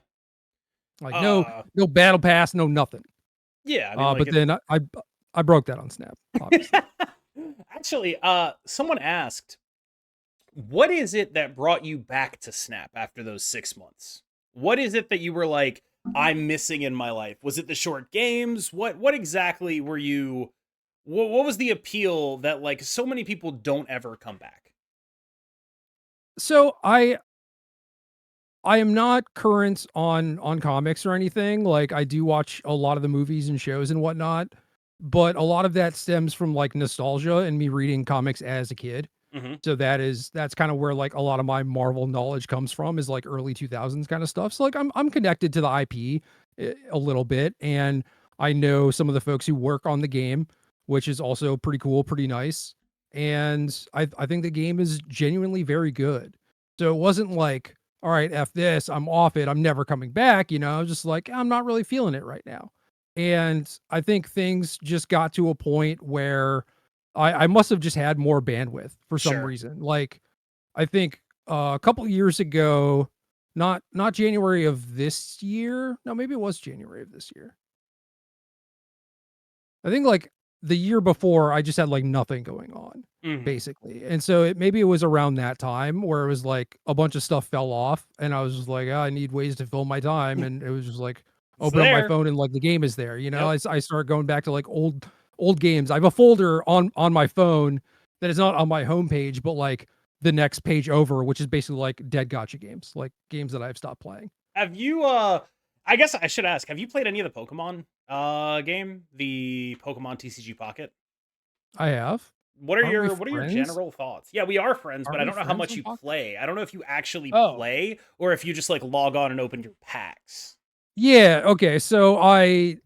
[SPEAKER 2] Like
[SPEAKER 1] Uh,
[SPEAKER 2] no battle pass, no nothing.
[SPEAKER 1] yeah. I mean, like
[SPEAKER 2] But then I broke that on Snap, obviously.
[SPEAKER 1] Actually, someone asked, what is it that brought you back to Snap after those 6 months? What is it that you were like, I'm missing in my life? Was it the short games? What exactly were you? What was the appeal that like so many people don't ever come back?
[SPEAKER 2] So I am not current on comics or anything. Like I do watch a lot of the movies and shows and whatnot, but a lot of that stems from like nostalgia and me reading comics as a kid.
[SPEAKER 1] Mm-hmm.
[SPEAKER 2] So that's kind of where like a lot of my Marvel knowledge comes from, is like early 2000s kind of stuff. So like I'm connected to the IP a little bit, and I know some of the folks who work on the game, which is also pretty cool, pretty nice. And I think the game is genuinely very good. So it wasn't like, all right, F this, I'm off it, I'm never coming back. I was just like, I'm not really feeling it right now. And I think things just got to a point where I must have just had more bandwidth for some
[SPEAKER 1] Sure.
[SPEAKER 2] reason. Like, I think a couple years ago, not January of this year. No, maybe it was January of this year. I think like the year before, I just had like nothing going on,
[SPEAKER 1] Mm-hmm.
[SPEAKER 2] basically. And so maybe it was around that time where it was like a bunch of stuff fell off, and I was just like, oh, I need ways to fill my time. And it was just like,
[SPEAKER 1] It's
[SPEAKER 2] open up my
[SPEAKER 1] there.
[SPEAKER 2] phone and like the game is there.
[SPEAKER 1] Yep.
[SPEAKER 2] I start going back to like old games. I have a folder on my phone that is not on my homepage, but like the next page over, which is basically like dead gotcha games, like games that I've stopped playing.
[SPEAKER 1] Have you I guess I should ask, have you played any of the Pokemon game? The Pokemon TCG Pocket?
[SPEAKER 2] I have.
[SPEAKER 1] What are
[SPEAKER 2] Aren't we
[SPEAKER 1] your
[SPEAKER 2] friends?
[SPEAKER 1] general thoughts? Yeah, we are friends, but
[SPEAKER 2] Aren't
[SPEAKER 1] I
[SPEAKER 2] we
[SPEAKER 1] don't know how
[SPEAKER 2] friends
[SPEAKER 1] much
[SPEAKER 2] on
[SPEAKER 1] you
[SPEAKER 2] Pocket?
[SPEAKER 1] play. I don't know if you actually
[SPEAKER 2] Oh,
[SPEAKER 1] play or if you just like log on and open your packs.
[SPEAKER 2] yeah. Okay. So I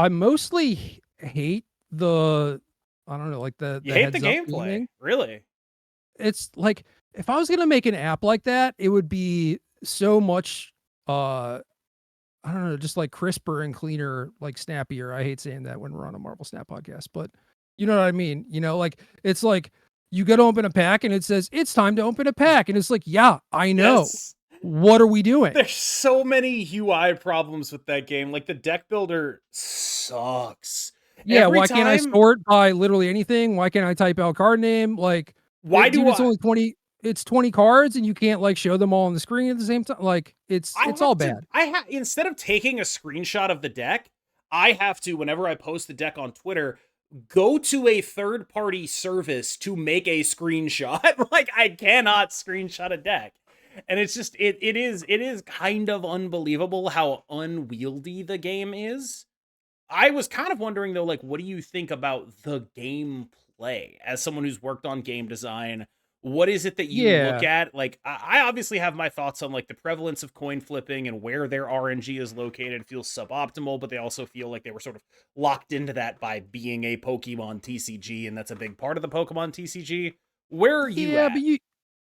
[SPEAKER 2] mostly hate the I don't know, like
[SPEAKER 1] You
[SPEAKER 2] the
[SPEAKER 1] hate the
[SPEAKER 2] heads up
[SPEAKER 1] gameplay,
[SPEAKER 2] gaming.
[SPEAKER 1] really?
[SPEAKER 2] It's like if I was gonna make an app like that, it would be so much uh I don't know, just like crisper and cleaner, like snappier. I hate saying that when we're on a Marvel Snap podcast, but you know what I mean? You know, like it's like you go to open a pack and it says it's time to open a pack. And it's like, yeah, I know.
[SPEAKER 1] Yes.
[SPEAKER 2] What are we doing?
[SPEAKER 1] There's so many UI problems with that game. Like the deck builder sucks.
[SPEAKER 2] Yeah,
[SPEAKER 1] Every
[SPEAKER 2] why can't I
[SPEAKER 1] time,
[SPEAKER 2] sort by literally anything? Why can't I type out card name? Like,
[SPEAKER 1] why
[SPEAKER 2] dude,
[SPEAKER 1] do
[SPEAKER 2] it's only 20, it's 20 cards and you can't like show them all on the screen at the same time. Like,
[SPEAKER 1] I
[SPEAKER 2] it's all
[SPEAKER 1] have to
[SPEAKER 2] bad.
[SPEAKER 1] instead of taking a screenshot of the deck, I have to, whenever I post the deck on Twitter, go to a third party service to make a screenshot. Like I cannot screenshot a deck. And it's just it is kind of unbelievable how unwieldy the game is. I was kind of wondering though, like, what do you think about the gameplay as someone who's worked on game design? What is it that you look
[SPEAKER 2] Yeah.
[SPEAKER 1] at? Like, I obviously have my thoughts on like the prevalence of coin flipping and where their RNG is located feels suboptimal, but they also feel like they were sort of locked into that by being a Pokemon TCG, and that's a big part of the Pokemon TCG. Where are you
[SPEAKER 2] Yeah, but
[SPEAKER 1] at?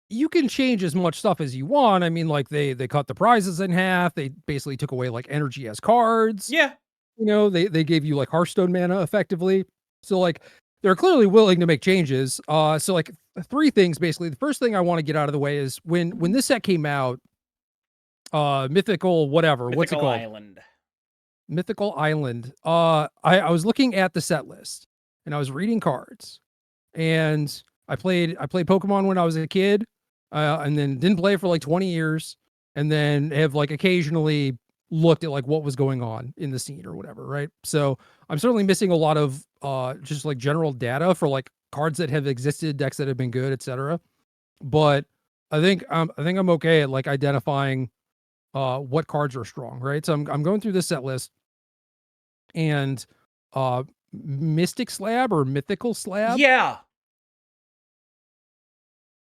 [SPEAKER 2] you can change as much stuff as you want. I mean, like they cut the prizes in half. They basically took away like energy as cards.
[SPEAKER 1] Yeah,
[SPEAKER 2] You know, they gave you like Hearthstone mana effectively. So like they're clearly willing to make changes. So like three things basically. The first thing I want to get out of the way is when this set came out, Mythical whatever, what's it
[SPEAKER 1] Mythical
[SPEAKER 2] called?
[SPEAKER 1] Island.
[SPEAKER 2] Mythical Island. I was looking at the set list and I was reading cards and I played Pokemon when I was a kid, and then didn't play it for like 20 years, and then have like occasionally looked at like what was going on in the scene or whatever, right? So I'm certainly missing a lot of just like general data for like cards that have existed, decks that have been good, etc. But I think I'm okay at like identifying what cards are strong, right? So I'm going through this set list and Mystic Slab or Mythical Slab.
[SPEAKER 1] Yeah.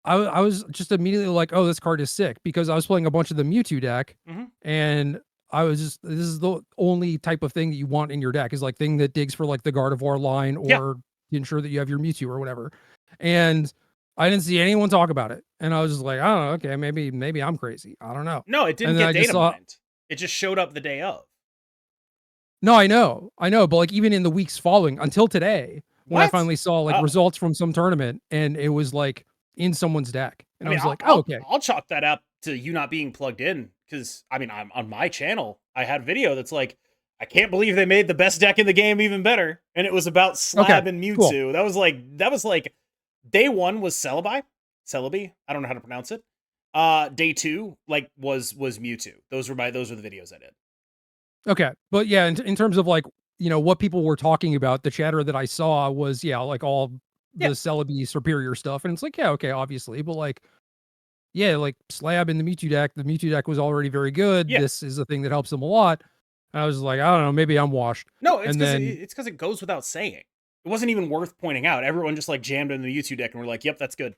[SPEAKER 2] I was just immediately like, "Oh, this card is sick," because I was playing a bunch of the Mewtwo deck,
[SPEAKER 1] Mhm.
[SPEAKER 2] and I was just this is the only type of thing that you want in your deck is like thing that digs for like the Gardevoir line
[SPEAKER 1] Yeah.
[SPEAKER 2] or to ensure that you have your Mewtwo or whatever. And I didn't see anyone talk about it, and I was just like, "I don't know, okay, maybe I'm crazy. I don't know."
[SPEAKER 1] No, it didn't
[SPEAKER 2] And then
[SPEAKER 1] get
[SPEAKER 2] I just
[SPEAKER 1] data
[SPEAKER 2] saw
[SPEAKER 1] mined. It just showed up the day of.
[SPEAKER 2] no, I know, but like even in the weeks following until today, when I
[SPEAKER 1] What?
[SPEAKER 2] finally saw like
[SPEAKER 1] Oh.
[SPEAKER 2] results from some tournament and it was like in someone's deck,
[SPEAKER 1] I
[SPEAKER 2] and I
[SPEAKER 1] mean,
[SPEAKER 2] was like, "Oh, okay."
[SPEAKER 1] I'll chalk that up to you not being plugged in because I mean, I'm on my channel. I had video that's like, I can't believe they made the best deck in the game even better, and it was about
[SPEAKER 2] Okay,
[SPEAKER 1] Slab and
[SPEAKER 2] cool.
[SPEAKER 1] Mewtwo. That was like day one was Celebi. I don't know how to pronounce it. Day two like was Mewtwo. Those were the videos I did.
[SPEAKER 2] Okay. But yeah, in terms of like, you know, what people were talking about, the chatter that I saw was, yeah, like all the
[SPEAKER 1] Yeah,
[SPEAKER 2] Celebi superior stuff. And it's like, yeah, okay, obviously. But like, yeah, like Slab in the Mewtwo deck was already very good.
[SPEAKER 1] yeah.
[SPEAKER 2] This is a thing that helps him a lot. And I was like, I don't know, maybe I'm washed.
[SPEAKER 1] No,
[SPEAKER 2] And then,
[SPEAKER 1] it's because it goes without saying. It wasn't even worth pointing out. Everyone just like jammed in the Mewtwo deck and we're like, "Yep, that's good."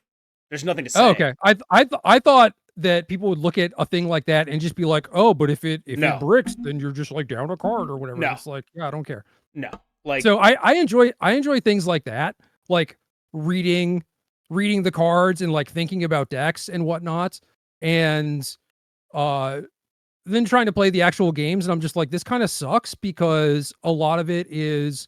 [SPEAKER 1] There's nothing to
[SPEAKER 2] oh,
[SPEAKER 1] say.
[SPEAKER 2] okay. I thought that people would look at a thing like that and just be like, oh, but if it
[SPEAKER 1] No,
[SPEAKER 2] bricks, then you're just like down a card or whatever. And
[SPEAKER 1] no,
[SPEAKER 2] it's like, yeah, I don't care.
[SPEAKER 1] no. Like,
[SPEAKER 2] So I enjoy things like that, like reading reading the cards and like thinking about decks and whatnot, and uh then trying to play the actual games. And I'm just like, this kind of sucks because a lot of it is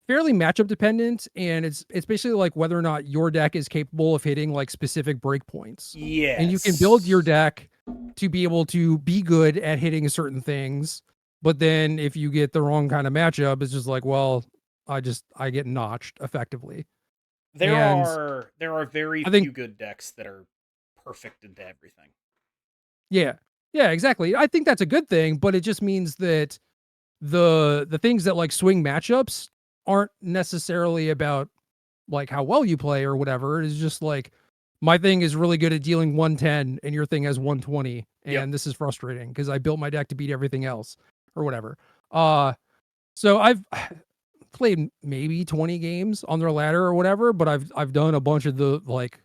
[SPEAKER 2] fairly matchup dependent, and it's basically like whether or not your deck is capable of hitting like specific breakpoints, and you can build your
[SPEAKER 1] yes.
[SPEAKER 2] deck to be able to be good at hitting certain things. But then if you get the wrong kind of matchup, it's just like, well, I get notched effectively. And
[SPEAKER 1] There are very
[SPEAKER 2] I think
[SPEAKER 1] few good decks that are perfect into everything.
[SPEAKER 2] yeah. Yeah, exactly. I think that's a good thing, but it just means that the things that like swing matchups aren't necessarily about like how well you play or whatever. It's just like my thing is really good at dealing 110 and your thing has 120.
[SPEAKER 1] Yep.
[SPEAKER 2] And this is frustrating because I built my deck to beat everything else. or whatever. So I've played maybe 20 games on their ladder or whatever, but I've done a bunch of the like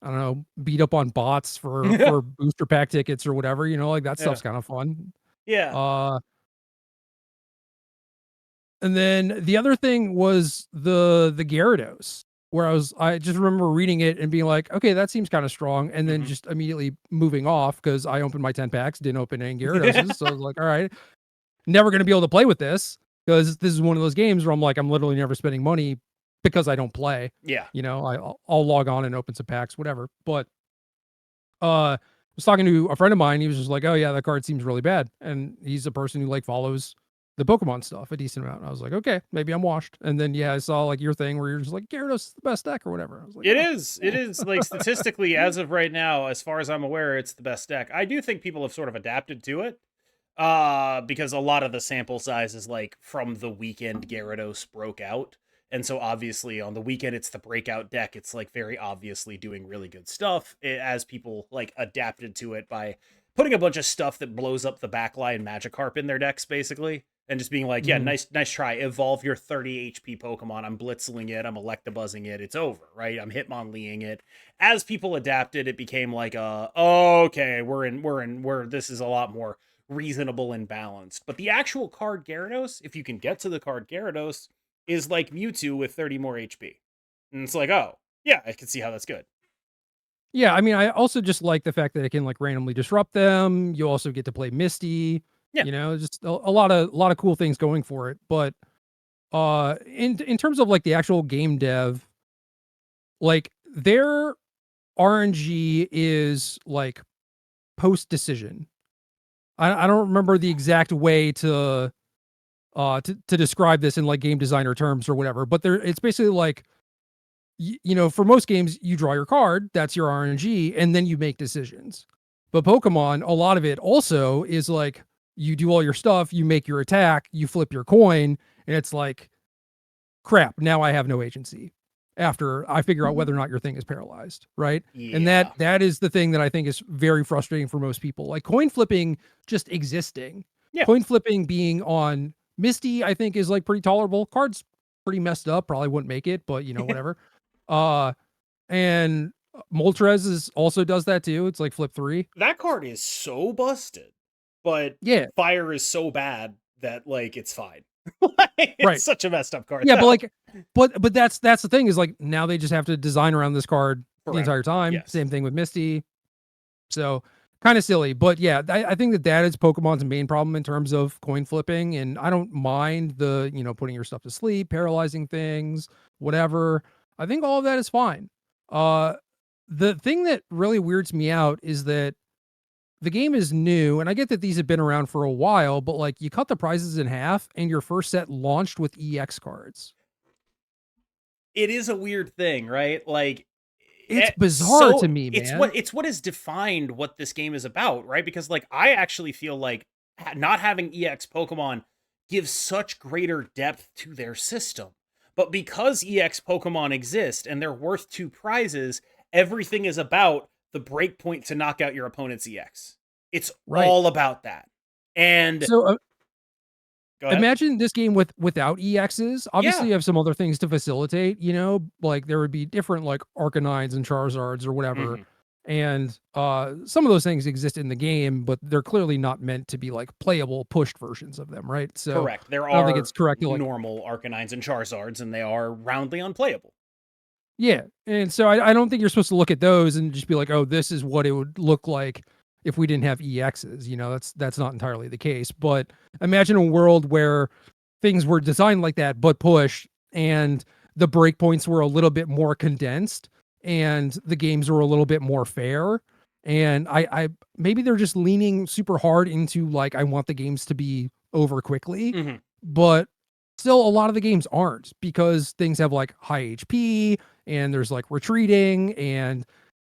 [SPEAKER 2] I don't know, beat up on bots for booster pack tickets or whatever, like that
[SPEAKER 1] Yeah.
[SPEAKER 2] stuff's kind of fun.
[SPEAKER 1] Yeah.
[SPEAKER 2] Uh and then the other thing was the Gyarados, where I just remember reading it and being like, okay, that seems kind of strong, and then
[SPEAKER 1] Mhm.
[SPEAKER 2] just immediately moving off because I opened my 10 packs, didn't open any Gyaradoses, so I was like, all right, never gonna be able to play with this because this is one of those games where I'm like, I'm literally never spending money because I don't play.
[SPEAKER 1] Yeah.
[SPEAKER 2] I'll log on and open some packs, whatever. But I was talking to a friend of mine. He was just like, "Oh yeah, that card seems really bad," and he's a person who like follows the Pokemon stuff a decent amount. And I was like, "Okay, maybe I'm washed." And then I saw like your thing where you're just like, "Gyarados is the best deck" or whatever. I was like,
[SPEAKER 1] It
[SPEAKER 2] "Oh,
[SPEAKER 1] is. It
[SPEAKER 2] cool."
[SPEAKER 1] is like statistically, as of right now, as far as I'm aware, it's the best deck. I do think people have sort of adapted to it. Because a lot of the sample size is like from the weekend Gyarados broke out. And so obviously on the weekend it's the breakout deck. It's like very obviously doing really good stuff as people like adapted to it by putting a bunch of stuff that blows up the backline Magikarp in their decks basically. And just being like, yeah,
[SPEAKER 2] Mhm.
[SPEAKER 1] nice try. Evolve your 30 HP Pokemon. I'm Blitzeling it. I'm Electabuzzing it. It's over, right? I'm Hitmonleeing it. As people adapted, it became like, okay, this is a lot more reasonable and balanced. But the actual card Gyarados, if you can get to the card Gyarados, is like Mewtwo with 30 more HP. And it's like, oh, yeah, I can see how that's good.
[SPEAKER 2] Yeah, I mean, I also just like the fact that it can like randomly disrupt them. You also get to play Misty.
[SPEAKER 1] Yeah.
[SPEAKER 2] Just a lot of cool things going for it. But in terms of like the actual game dev, like their RNG is like post decision. I don't remember the exact way to describe this in like game designer terms or whatever, but it's basically like for most games you draw your card, that's your RNG, and then you make decisions. But Pokemon, a lot of it also is like you do all your stuff, you make your attack, you flip your coin, and it's like crap, now I have no agency after I figure out whether or not your thing is paralyzed, right? And that
[SPEAKER 1] Yeah.
[SPEAKER 2] that is the thing that I think is very frustrating for most people. Like coin flipping just existing.
[SPEAKER 1] Yeah.
[SPEAKER 2] Coin flipping being on Misty, I think is like pretty tolerable. Card's pretty messed up, probably wouldn't make it, but whatever. Uh and Moltres also does that too. It's like flip 3.
[SPEAKER 1] That card is so busted, but
[SPEAKER 2] Yeah,
[SPEAKER 1] fire is so bad that like it's fine.
[SPEAKER 2] right.
[SPEAKER 1] It's such a messed up card
[SPEAKER 2] Yeah, but
[SPEAKER 1] though.
[SPEAKER 2] like but that's the thing is like now they just have to design around this card the
[SPEAKER 1] Forever.
[SPEAKER 2] entire time.
[SPEAKER 1] Yes.
[SPEAKER 2] Same thing with Misty. So kind of silly, but yeah, I think that is Pokemon's main problem in terms of coin flipping. And I don't mind the, putting your stuff to sleep, paralyzing things, whatever. I think all of that is fine. Uh, the thing that really weirds me out is that the game is new, and I get that these have been around for a while, but like you cut the prizes in half and your first set launched with EX cards.
[SPEAKER 1] It is a weird thing, right? Like
[SPEAKER 2] It's bizarre to
[SPEAKER 1] so
[SPEAKER 2] me,
[SPEAKER 1] it's
[SPEAKER 2] man.
[SPEAKER 1] what has defined what this game is about, right? Because like I actually feel like not having EX Pokemon gives such greater depth to their system. But because EX Pokemon exist and they're worth 2 prizes, everything is about the breakpoint to knock out your opponent's EX. It's
[SPEAKER 2] Right.
[SPEAKER 1] all about that. And
[SPEAKER 2] So
[SPEAKER 1] go ahead.
[SPEAKER 2] imagine this game without EXs. Obviously,
[SPEAKER 1] Yeah.
[SPEAKER 2] you have some other things to facilitate, like there would be different like Arcanines and Charizards or whatever.
[SPEAKER 1] Mhm.
[SPEAKER 2] And some of those things exist in the game, but they're clearly not meant to be like playable pushed versions of them, right? So
[SPEAKER 1] Correct. There
[SPEAKER 2] I don't think
[SPEAKER 1] are
[SPEAKER 2] it's correct to like
[SPEAKER 1] normal Arcanines and Charizards, and they are roundly unplayable.
[SPEAKER 2] yeah. And so I don't think you're supposed to look at those and just be like, oh, this is what it would look like if we didn't have EXs. That's not entirely the case. But imagine a world where things were designed like that, but pushed, and the breakpoints were a little bit more condensed, and the games were a little bit more fair. And I maybe they're just leaning super hard into like I want the games to be over quickly,
[SPEAKER 1] Mhm.
[SPEAKER 2] but still a lot of the games aren't because things have like high HP and there's like retreating. And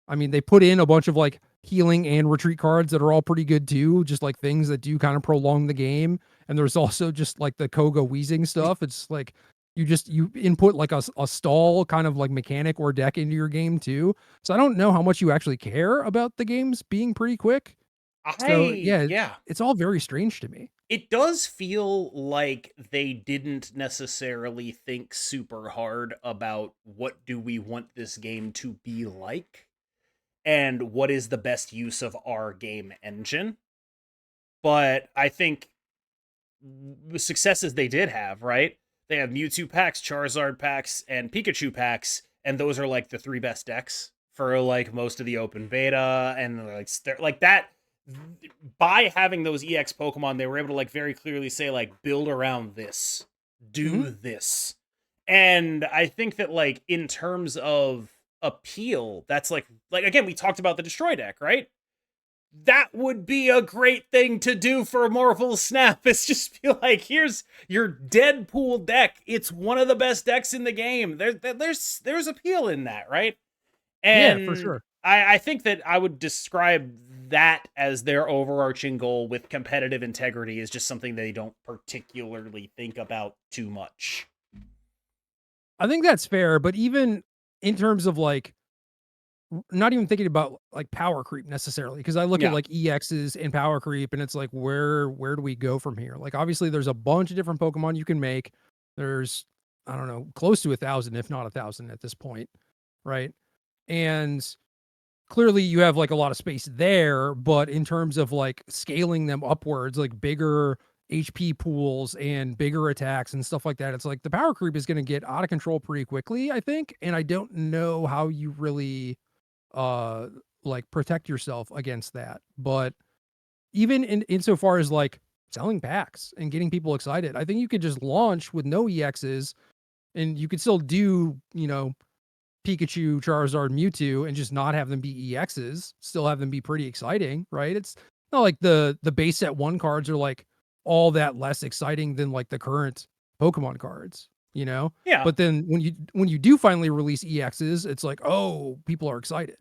[SPEAKER 2] I mean, they put in a bunch of like healing and retreat cards that are all pretty good too, just like things that do kind of prolong the game. And there's also just like the Koga wheezing stuff. It's like you input like a stall kind of like mechanic or deck into your game too. So I don't know how much you actually care about the games being pretty quick. So yeah,
[SPEAKER 1] Yeah.
[SPEAKER 2] it's all very strange to me.
[SPEAKER 1] It does feel like they didn't necessarily think super hard about what do we want this game to be like and what is the best use of our game engine. But I think the successes they did have, right? They have Mewtwo packs, Charizard packs, and Pikachu packs, and those are like the three best decks for like most of the open beta, and like that. By having those EX Pokemon, they were able to like very clearly say like build around this, do this, and I think that like in terms of appeal, that's like again we talked about the Destroy deck, right? That would be a great thing to do for Marvel Snap. It's just be like, here's your Deadpool deck. It's one of the best decks in the game. There's appeal in that, right?
[SPEAKER 2] Yeah, for
[SPEAKER 1] And
[SPEAKER 2] sure.
[SPEAKER 1] I think that I would describe that as their overarching goal with competitive integrity is just something they don't particularly think about too much.
[SPEAKER 2] I think that's fair, but even in terms of like not even thinking about like power creep necessarily, because I look at
[SPEAKER 1] Yeah.
[SPEAKER 2] like EXs and power creep and it's like where do we go from here? Like obviously there's a bunch of different Pokemon you can make. There's I don't know, close to 1,000, if not 1,000 at this point, right? And clearly you have like a lot of space there, but in terms of like scaling them upwards, like bigger HP pools and bigger attacks and stuff like that, it's like the power creep is going to get out of control pretty quickly, I think. And I don't know how you really uh like protect yourself against that. But even in insofar as like selling packs and getting people excited, I think you could just launch with no EXs and you could still do, you know, Pikachu, Charizard, Mewtwo, and just not have them be EXs, still have them be pretty exciting, right? It's not like the base set one cards are like all that less exciting than like the current Pokemon cards, you know?
[SPEAKER 1] Yeah.
[SPEAKER 2] But then when you do finally release EXs, it's like, oh, people are excited.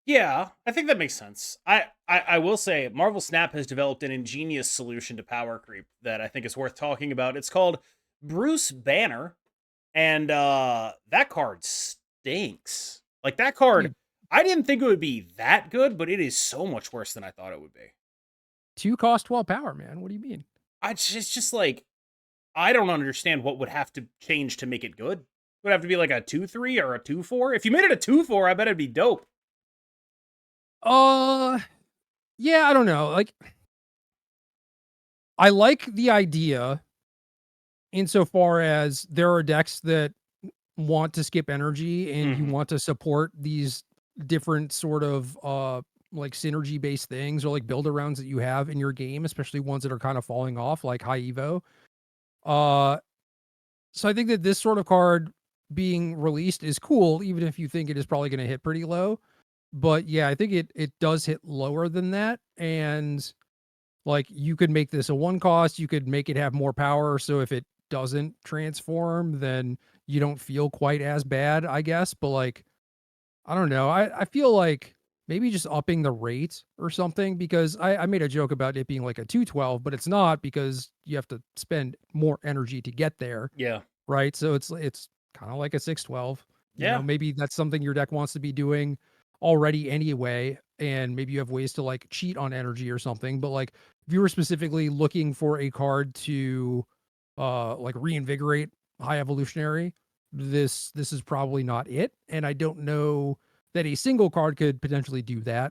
[SPEAKER 1] Yeah, I think that makes sense. I will say Marvel Snap has developed an ingenious solution to power creep that I think is worth talking about. It's called Bruce Banner, and that card stinks. Like that card,
[SPEAKER 2] Dude,
[SPEAKER 1] I didn't think it would be that good, but it is so much worse than I thought it would be.
[SPEAKER 2] 2 cost 12 power, man. What do you mean?
[SPEAKER 1] It's just like I don't understand what would have to change to make it good. It would have to be like a 2-3 or a 2-4. If you made it a 2-4, I bet it'd be dope.
[SPEAKER 2] Uh, yeah, I don't know. Like, I like the idea insofar as there are decks that want to skip energy and you
[SPEAKER 1] Mm-hmm.
[SPEAKER 2] want to support these different sort of like synergy based things or like build arounds that you have in your game, especially ones that are kind of falling off like high evo. Uh so I think that this sort of card being released is cool, even if you think it is probably going to hit pretty low. But yeah, I think it does hit lower than that. And like you could make this a one cost, you could make it have more power. So if it doesn't transform, then you don't feel quite as bad, I guess. But like, I don't know. I feel like maybe just upping the rate or something because I made a joke about it being like a 212, but it's not because you have to spend more energy to get there.
[SPEAKER 1] Yeah.
[SPEAKER 2] Right. So it's kind of like a 612. You know,
[SPEAKER 1] Yeah.
[SPEAKER 2] maybe that's something your deck wants to be doing already anyway. And maybe you have ways to like cheat on energy or something. But like if you were specifically looking for a card to like reinvigorate high evolutionary, this is probably not it. And I don't know that a single card could potentially do that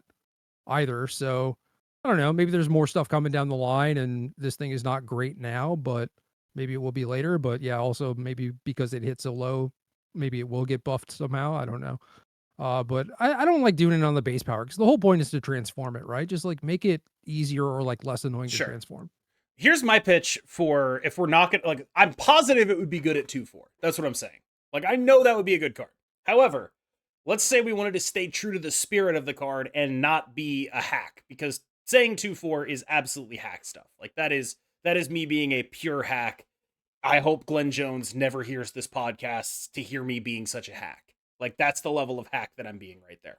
[SPEAKER 2] either. So I don't know. Maybe there's more stuff coming down the line, and this thing is not great now, but maybe it will be later. But yeah, also maybe because it hit so low, maybe it will get buffed somehow. I don't know. But I don't like doing it on the base power because the whole point is to transform it, right? Just like make it easier or like less annoying to
[SPEAKER 1] Sure.
[SPEAKER 2] transform.
[SPEAKER 1] Here's my pitch for if we're not gonna like. I'm positive it would be good at 2-4. That's what I'm saying. Like I know that would be a good card. However, let's say we wanted to stay true to the spirit of the card and not be a hack because saying 2-4 is absolutely hack stuff. Like that is me being a pure hack. I hope Glenn Jones never hears this podcast to hear me being such a hack. Like that's the level of hack that I'm being right there.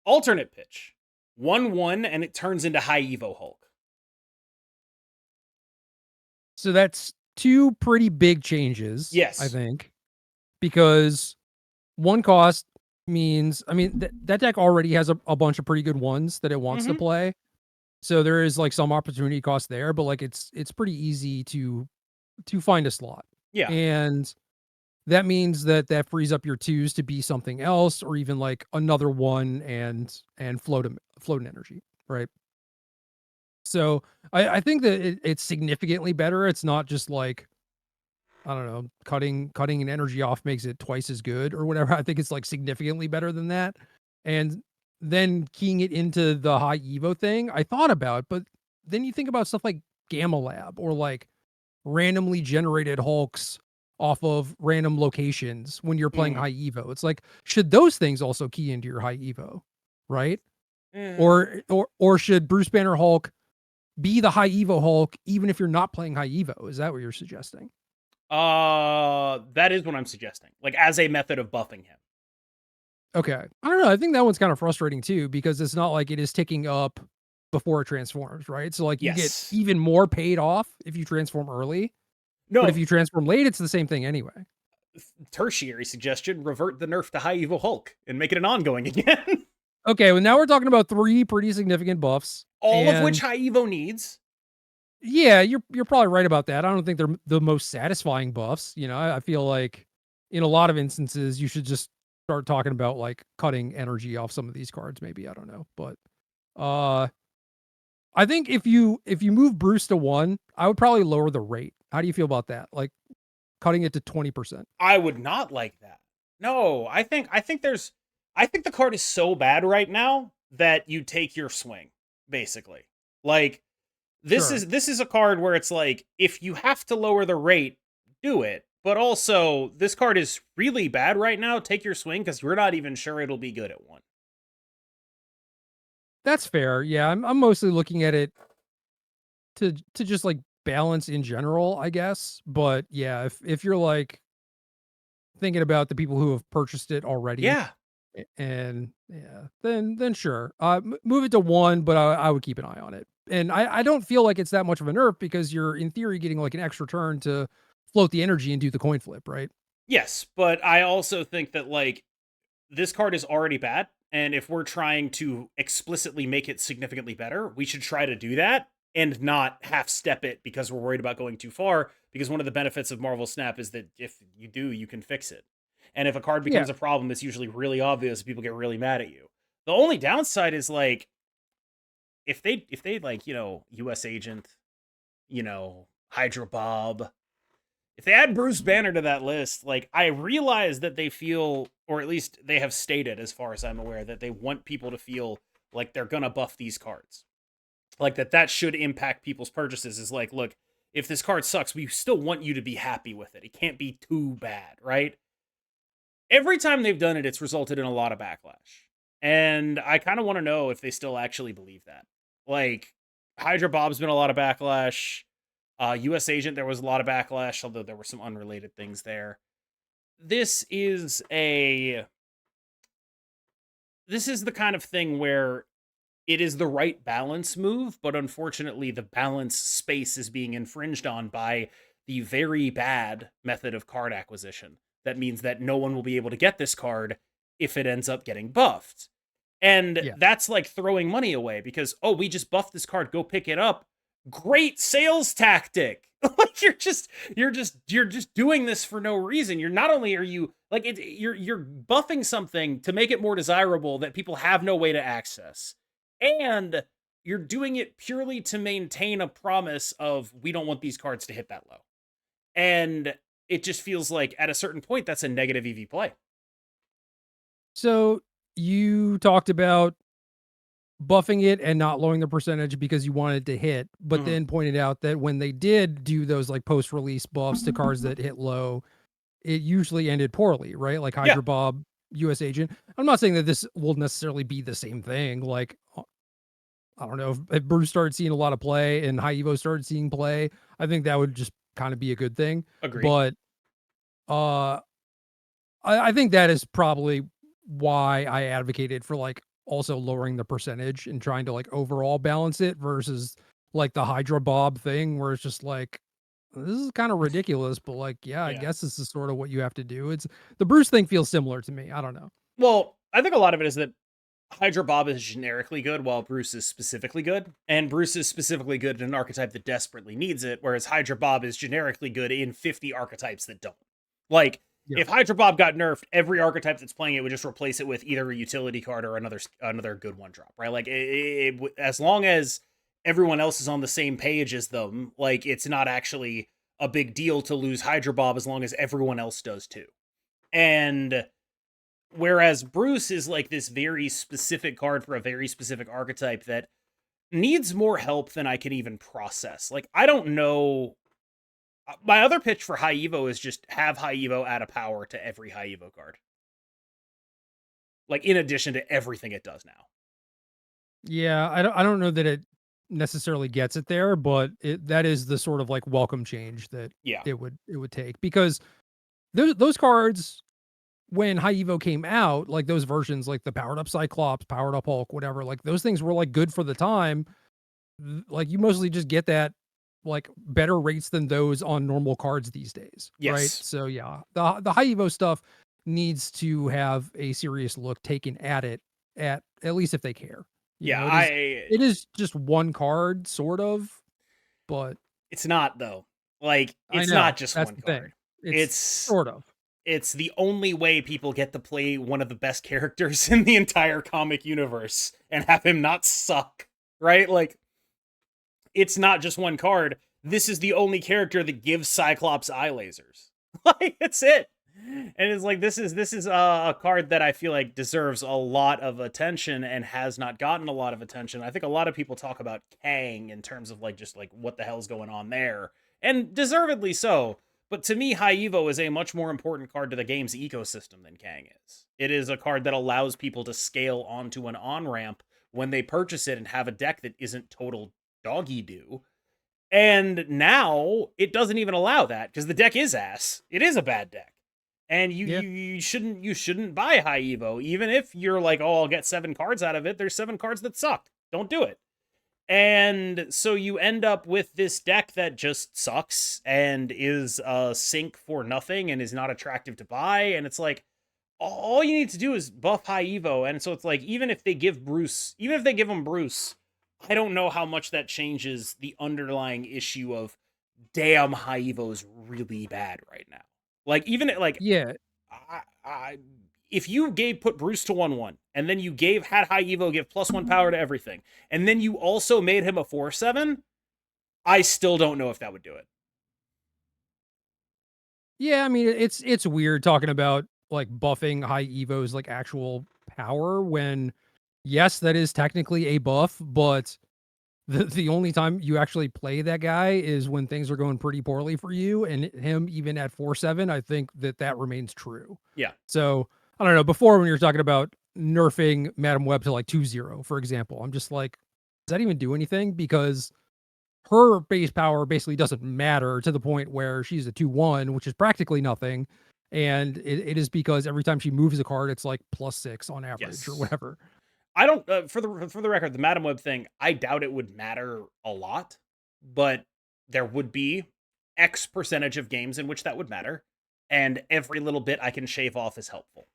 [SPEAKER 1] Alternate pitch. 1-1 and it turns into high Evo Hulk.
[SPEAKER 2] So that's two pretty big changes, I
[SPEAKER 1] Yes.
[SPEAKER 2] think, because one cost means, I mean, that deck already has a bunch of pretty good ones that it wants to
[SPEAKER 1] Mm-hmm.
[SPEAKER 2] play. So there is like some opportunity cost there, but like it's pretty easy to find a slot.
[SPEAKER 1] Yeah.
[SPEAKER 2] And that means that that frees up your twos to be something else, or even like another one and float an energy, right? So I think that it's significantly better. It's not just like, I don't know, cutting an energy off makes it twice as good or whatever. I think it's like significantly better than that. And then keying it into the high Evo thing, I thought about, but then you think about stuff like Gamma Lab or like randomly generated Hulks off of random locations when you're playing
[SPEAKER 1] Mhm.
[SPEAKER 2] high Evo. It's like, should those things also key into your high Evo? Right?
[SPEAKER 1] Eh.
[SPEAKER 2] Or should Bruce Banner Hulk be the high Evo Hulk even if you're not playing high Evo? Is that what you're suggesting?
[SPEAKER 1] That is what I'm suggesting. Like as a method of buffing him.
[SPEAKER 2] Okay. I don't know. I think that one's kind of frustrating too because it's not like it is ticking up before it transforms, right? So like you get
[SPEAKER 1] Yes.
[SPEAKER 2] even more paid off if you transform early, but if
[SPEAKER 1] No,
[SPEAKER 2] you transform late, it's the same thing anyway.
[SPEAKER 1] tertiary suggestion, revert the nerf to high evil Hulk and make it an ongoing again.
[SPEAKER 2] Okay, well now we're talking about three pretty significant buffs,
[SPEAKER 1] All of which
[SPEAKER 2] and
[SPEAKER 1] high evo needs.
[SPEAKER 2] yeah, you're probably right about that. I don't think they're the most satisfying buffs. You know, I feel like in a lot of instances you should just start talking about like cutting energy off some of these cards. Maybe I don't know, but uh, I think if you move Bruce to 1, I would probably lower the rate. How do you feel about that? Like cutting it to 20%.
[SPEAKER 1] I would not like that. No, I think the card is so bad right now that you take your swing, basically. Like
[SPEAKER 2] Sure.
[SPEAKER 1] this is a card where it's like if you have to lower the rate, do it. But also, this card is really bad right now. Take your swing because we're not even sure it'll be good at 1.
[SPEAKER 2] That's fair. Yeah, I'm mostly looking at it to just like balance in general, I guess. But yeah, if you're like thinking about the people who have purchased it already,
[SPEAKER 1] Yeah.
[SPEAKER 2] and yeah, then sure, move it to 1, but I would keep an eye on it. And I don't feel like it's that much of a nerf because you're in theory getting like an extra turn to float the energy and do the coin flip, right?
[SPEAKER 1] Yes, but I also think that like this card is already bad, and if we're trying to explicitly make it significantly better, we should try to do that and not half step it because we're worried about going too far. Because one of the benefits of Marvel Snap is that if you do, you can fix it. And if a card
[SPEAKER 2] Yeah.
[SPEAKER 1] becomes a problem, it's usually really obvious. People get really mad at you. The only downside is like if they like U.S. Agent, Hydra Bob, if they add Bruce Banner to that list, like I realize that they feel, or at least they have stated, as far as I'm aware, that they want people to feel like they're gonna buff these cards, like that should impact people's purchases. Is like, look, if this card sucks, we still want you to be happy with it. It can't be too bad, right? Every time they've done it, it's resulted in a lot of backlash, and I kind of want to know if they still actually believe that. Like, Hydra Bob's been a lot of backlash. U.S. Agent, there was a lot of backlash, although there were some unrelated things there. This is a this is the kind of thing where it is the right balance move, but unfortunately the balance space is being infringed on by the very bad method of card acquisition. That means that no one will be able to get this card if it ends up getting buffed. And
[SPEAKER 2] Yeah.
[SPEAKER 1] that's like throwing money away because, oh, we just buffed this card, go pick it up. Great sales tactic. Like you're just doing this for no reason. You're not only are you like you're buffing something to make it more desirable that people have no way to access. And you're doing it purely to maintain a promise of we don't want these cards to hit that low. And it just feels like at a certain point that's a negative EV play.
[SPEAKER 2] So you talked about buffing it and not lowering the percentage because you wanted to hit, but
[SPEAKER 1] Mhm.
[SPEAKER 2] then pointed out that when they did do those like post release buffs to cards that hit low, it usually ended poorly, right? Like
[SPEAKER 1] Yeah,
[SPEAKER 2] Hydra Bob, US Agent. I'm not saying that this will necessarily be the same thing. Like, I don't know if Bruce started seeing a lot of play and High Evo started seeing play, I think that would just kind of be a good thing.
[SPEAKER 1] agreed.
[SPEAKER 2] But uh I think that is probably why I advocated for like also lowering the percentage and trying to like overall balance it versus like the Hydra Bob thing where it's just like this is kind of ridiculous, but like, yeah, I
[SPEAKER 1] Yeah.
[SPEAKER 2] guess this is sort of what you have to do. It's the Bruce thing feels similar to me. I don't know.
[SPEAKER 1] Well, I think a lot of it is that Hydra Bob is generically good, while Bruce is specifically good. And Bruce is specifically good in an archetype that desperately needs it, whereas Hydra Bob is generically good in 50 archetypes that don't. Like,
[SPEAKER 2] Yeah.
[SPEAKER 1] if Hydra Bob got nerfed, every archetype that's playing it would just replace it with either a utility card or another good one drop, right? Like, as long as everyone else is on the same page as them, like, it's not actually a big deal to lose Hydra Bob as long as everyone else does too. And whereas Bruce is like this very specific card for a very specific archetype that needs more help than I can even process. Like, I don't know. My other pitch for High Evo is just have High Evo add a power to every High Evo card. Like, in addition to everything it does now.
[SPEAKER 2] Yeah, I don't know that it necessarily gets it there, but that is the sort of like welcome change that
[SPEAKER 1] Yeah.
[SPEAKER 2] it would take, because those cards, when High Evo came out, like those versions, like the powered up Cyclops, powered up Hulk, whatever, like those things were like good for the time. Like you mostly just get that like better rates than those on normal cards these days, right?
[SPEAKER 1] Yes.
[SPEAKER 2] So yeah, the High Evo stuff needs to have a serious look taken at it, at least if they care. You
[SPEAKER 1] Yeah,
[SPEAKER 2] know, it is just one card, sort of, but
[SPEAKER 1] it's not though. Like,
[SPEAKER 2] I
[SPEAKER 1] it's
[SPEAKER 2] know
[SPEAKER 1] not just
[SPEAKER 2] that's
[SPEAKER 1] one
[SPEAKER 2] the thing.
[SPEAKER 1] card.
[SPEAKER 2] It's sort of.
[SPEAKER 1] It's the only way people get to play one of the best characters in the entire comic universe and have him not suck, right? Like, it's not just one card. This is the only character that gives Cyclops eye lasers. Like, it's it. And it's like, this is a card that I feel like deserves a lot of attention and has not gotten a lot of attention. I think a lot of people talk about Kang in terms of like just like what the hell's going on there, and deservedly so. But to me, High Evo is a much more important card to the game's ecosystem than Kang is. It is a card that allows people to scale onto an on-ramp when they purchase it and have a deck that isn't total doggy do. And now it doesn't even allow that because the deck is ass. It is a bad deck. And
[SPEAKER 2] Yeah.
[SPEAKER 1] you shouldn't buy High Evo, even if you're like, oh, I'll get 7 cards out of it. There's 7 cards that suck. Don't do it. And so you end up with this deck that just sucks and is a sink for nothing and is not attractive to buy. And it's like, all you need to do is buff High Evo. And so it's like, even if they give him Bruce, I don't know how much that changes the underlying issue of, damn, High Evo is really bad right now. Like, even like,
[SPEAKER 2] Yeah.
[SPEAKER 1] if you put Bruce to 1/1, and then you had High Evo give +1 power to everything, and then you also made him a 4/7, I still don't know if that would do it.
[SPEAKER 2] Yeah, I mean, it's weird talking about like buffing High Evo's like actual power when, yes, that is technically a buff, but the only time you actually play that guy is when things are going pretty poorly for you, and him even at 4/7, I think that remains true.
[SPEAKER 1] Yeah.
[SPEAKER 2] So I don't know. Before, when you're talking about nerfing Madam Web to like 2/0, for example, I'm just like, does that even do anything? Because her base power basically doesn't matter to the point where she's a 2/1, which is practically nothing. And it is because every time she moves a card, it's like +6 on average or whatever.
[SPEAKER 1] I don't for the record, the Madam Web thing, I doubt it would matter a lot, but there would be X percentage of games in which that would matter, and every little bit I can shave off is helpful.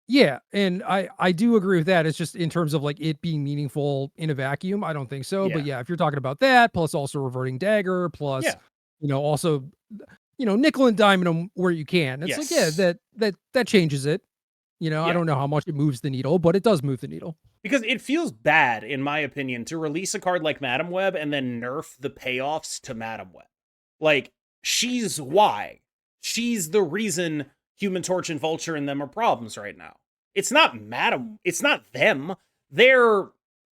[SPEAKER 2] Yeah, and I do agree with that. It's just in terms of like it being meaningful in a vacuum, I don't think so. But
[SPEAKER 1] Yeah.
[SPEAKER 2] yeah, if you're talking about that, plus also reverting dagger, plus
[SPEAKER 1] Yeah.
[SPEAKER 2] also nickel and diming them where you can. It's like, yeah,
[SPEAKER 1] Yes.
[SPEAKER 2] that changes it. I
[SPEAKER 1] Yeah.
[SPEAKER 2] don't know how much it moves the needle, but it does move the needle.
[SPEAKER 1] Because it feels bad, in my opinion, to release a card like Madam Web and then nerf the payoffs to Madam Web. Like, she's why. She's the reason Human Torch and Vulture and them are problems right now. It's not them. They're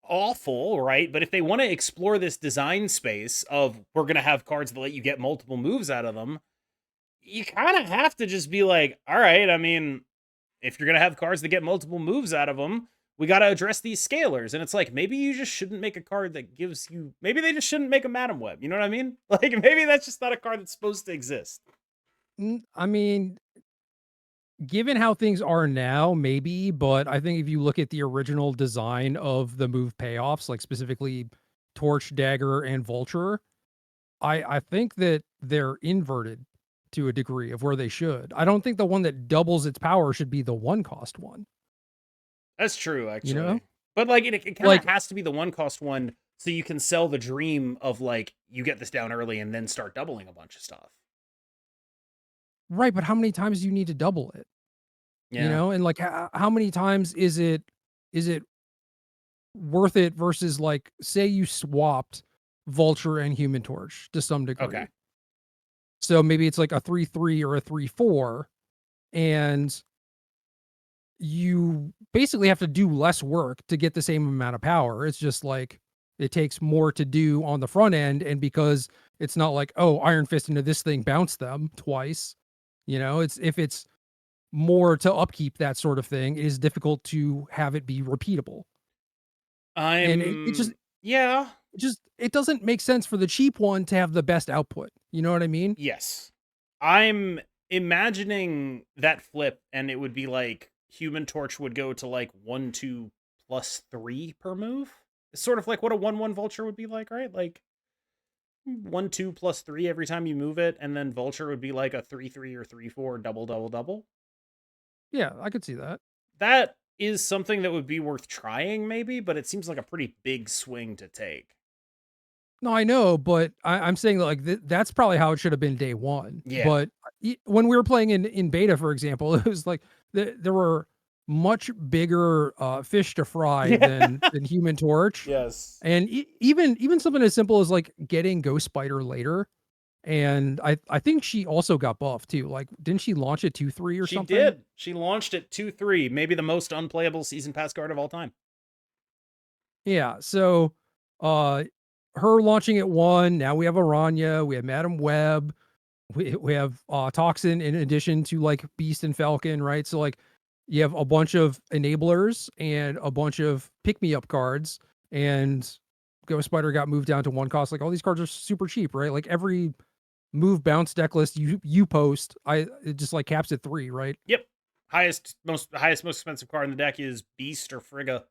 [SPEAKER 1] awful, right? But if they want to explore this design space of, we're going to have cards that let you get multiple moves out of them, you kind of have to just be like, all right, I mean, if you're going to have cards that get multiple moves out of them, we got to address these scalers. And it's like, maybe you just shouldn't make a card that gives you, maybe they just shouldn't make a Madam Web. You know what I mean? Like, maybe that's just not a card that's supposed to exist.
[SPEAKER 2] I mean, given how things are now, maybe, but I think if you look at the original design of the move payoffs, like specifically Torch, Dagger, and Vulture, I think that they're inverted to a degree of where they should. I don't think the one that doubles its power should be the 1 cost one.
[SPEAKER 1] That's true,
[SPEAKER 2] you know?
[SPEAKER 1] actually. But like it kind of
[SPEAKER 2] Like,
[SPEAKER 1] has to be the one cost one so you can sell the dream of like you get this down early and then start doubling a bunch of stuff.
[SPEAKER 2] right, but how many times do you need to double it? You
[SPEAKER 1] Yeah.
[SPEAKER 2] know? And like how many times is it worth it versus like say you swapped Vulture and Human Torch to some
[SPEAKER 1] Okay.
[SPEAKER 2] degree. So maybe it's like a 3-3 or a 3-4 and you basically have to do less work to get the same amount of power. It's just like it takes more to do on the front end. And because it's not like, oh, Iron Fist into this thing, bounce them twice. It's if it's more to upkeep that sort of thing, it is difficult to have it be repeatable. And it just
[SPEAKER 1] Yeah.
[SPEAKER 2] it doesn't make sense for the cheap one to have the best output. You know what I mean?
[SPEAKER 1] Yes. I'm imagining that flip and it would be like Human Torch would go to like 1/2 plus 3 per move. It's sort of like what a 1/1 Vulture would be like, right? Like 1/2 plus 3 every time you move it, and then Vulture would be like a 3/3 or 3/4 double double double.
[SPEAKER 2] Yeah, I could see that.
[SPEAKER 1] That is something that would be worth trying, maybe, but it seems like a pretty big swing to take.
[SPEAKER 2] No, I know, but I'm saying that, like that's probably how it should have been day one.
[SPEAKER 1] Yeah.
[SPEAKER 2] But when we were playing in beta, for example, it was like there were much bigger fish to fry
[SPEAKER 1] Yeah.
[SPEAKER 2] than Human Torch,
[SPEAKER 1] Yes.
[SPEAKER 2] and even something as simple as like getting Ghost Spider later. And I think she also got buffed too. Like, didn't she launch at 2-3 or
[SPEAKER 1] She
[SPEAKER 2] something?
[SPEAKER 1] did. She launched at 2/3, maybe the most unplayable season pass card of all time.
[SPEAKER 2] Yeah. So, uh, her launching at 1. Now we have Aranya. We have Madam Web. We have Toxin in addition to like Beast and Falcon, right? So like you have a bunch of enablers and a bunch of pick me up cards, and Ghost Spider got moved down to 1 cost. Like all these cards are super cheap, right? Like every move bounce deck list you post, it just like caps at 3, right?
[SPEAKER 1] Yep. Most expensive card in the deck is Beast or Frigga.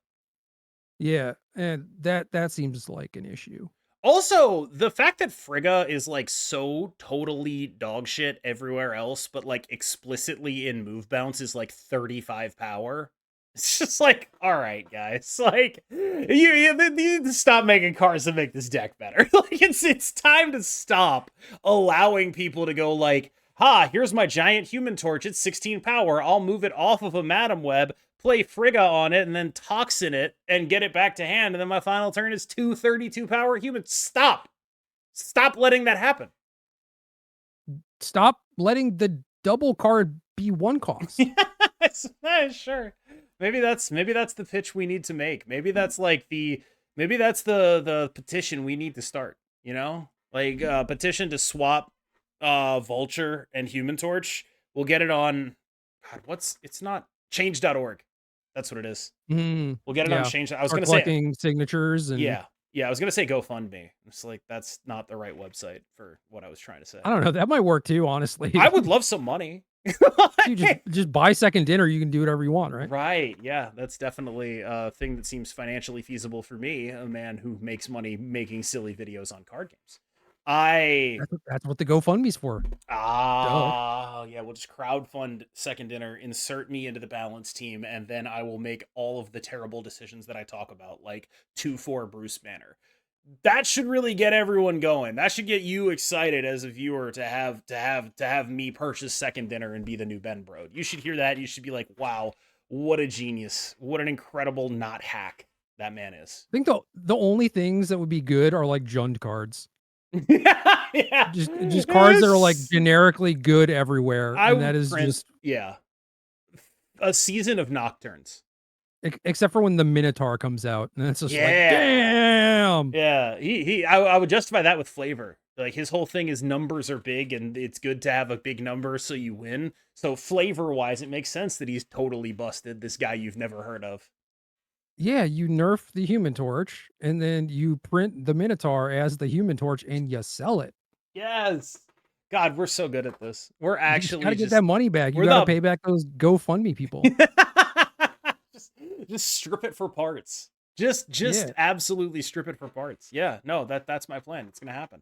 [SPEAKER 2] Yeah, and that seems like an issue.
[SPEAKER 1] Also, the fact that Frigga is like so totally dog shit everywhere else, but like explicitly in move bounce is like 35 power. It's just like, all right, guys, like you need to stop making cards that make this deck better. Like it's time to stop allowing people to go like, ha, here's my giant Human Torch. It's 16 power. I'll move it off of a Madam Web, play Frigga on it, and then Toxin it and get it back to hand. And then my final turn is 232 power human. Stop. Stop letting that happen.
[SPEAKER 2] Stop letting the double card be 1 cost.
[SPEAKER 1] Sure. Maybe that's the pitch we need to make. Maybe that's like the petition we need to start, you know? Like petition to swap Vulture and Human Torch. We'll get it on it's not change.org. That's what it is.
[SPEAKER 2] Mm,
[SPEAKER 1] We'll get it on
[SPEAKER 2] yeah.
[SPEAKER 1] change. I was
[SPEAKER 2] Start
[SPEAKER 1] going to say
[SPEAKER 2] collecting signatures and
[SPEAKER 1] yeah. Yeah, I was going to say GoFundMe. It's like that's not the right website for what I was trying to say.
[SPEAKER 2] I don't know, that might work too, honestly.
[SPEAKER 1] I would love some money.
[SPEAKER 2] You just buy second dinner, you can do whatever you want, right?
[SPEAKER 1] Right. Yeah, that's definitely a thing that seems financially feasible for me, a man who makes money making silly videos on card games.
[SPEAKER 2] That's what the GoFundMe's for. Duh.
[SPEAKER 1] Yeah, we'll just crowdfund second dinner, insert me into the balance team, and then I will make all of the terrible decisions that I talk about, like 2/4 Bruce Banner. That should really get everyone going. That should get you excited as a viewer to have me purchase second dinner and be the new Ben Brode. You should hear that. You should be like, wow, what a genius. What an incredible not hack that man is.
[SPEAKER 2] I think the only things that would be good are like Jund cards.
[SPEAKER 1] Yeah.
[SPEAKER 2] Just cards that are like generically good everywhere,
[SPEAKER 1] I
[SPEAKER 2] and
[SPEAKER 1] would
[SPEAKER 2] that is
[SPEAKER 1] print,
[SPEAKER 2] just
[SPEAKER 1] yeah, a season of Nocturnes.
[SPEAKER 2] except for when the Minotaur comes out, and it's just like,
[SPEAKER 1] Yeah.
[SPEAKER 2] damn.
[SPEAKER 1] Yeah, I would justify that with flavor. Like his whole thing is numbers are big and it's good to have a big number so you win. So flavor wise, it makes sense that he's totally busted, this guy you've never heard of.
[SPEAKER 2] Yeah, you nerf the Human Torch, and then you print the Minotaur as the Human Torch, and you sell it.
[SPEAKER 1] Yes. God, we're so good at this. We're
[SPEAKER 2] You just
[SPEAKER 1] actually
[SPEAKER 2] gotta get that money back. You
[SPEAKER 1] we're
[SPEAKER 2] gotta
[SPEAKER 1] the
[SPEAKER 2] pay back those GoFundMe people.
[SPEAKER 1] just, just strip it for parts. Just
[SPEAKER 2] Yeah.
[SPEAKER 1] absolutely strip it for parts. Yeah, no, that's my plan. It's gonna happen.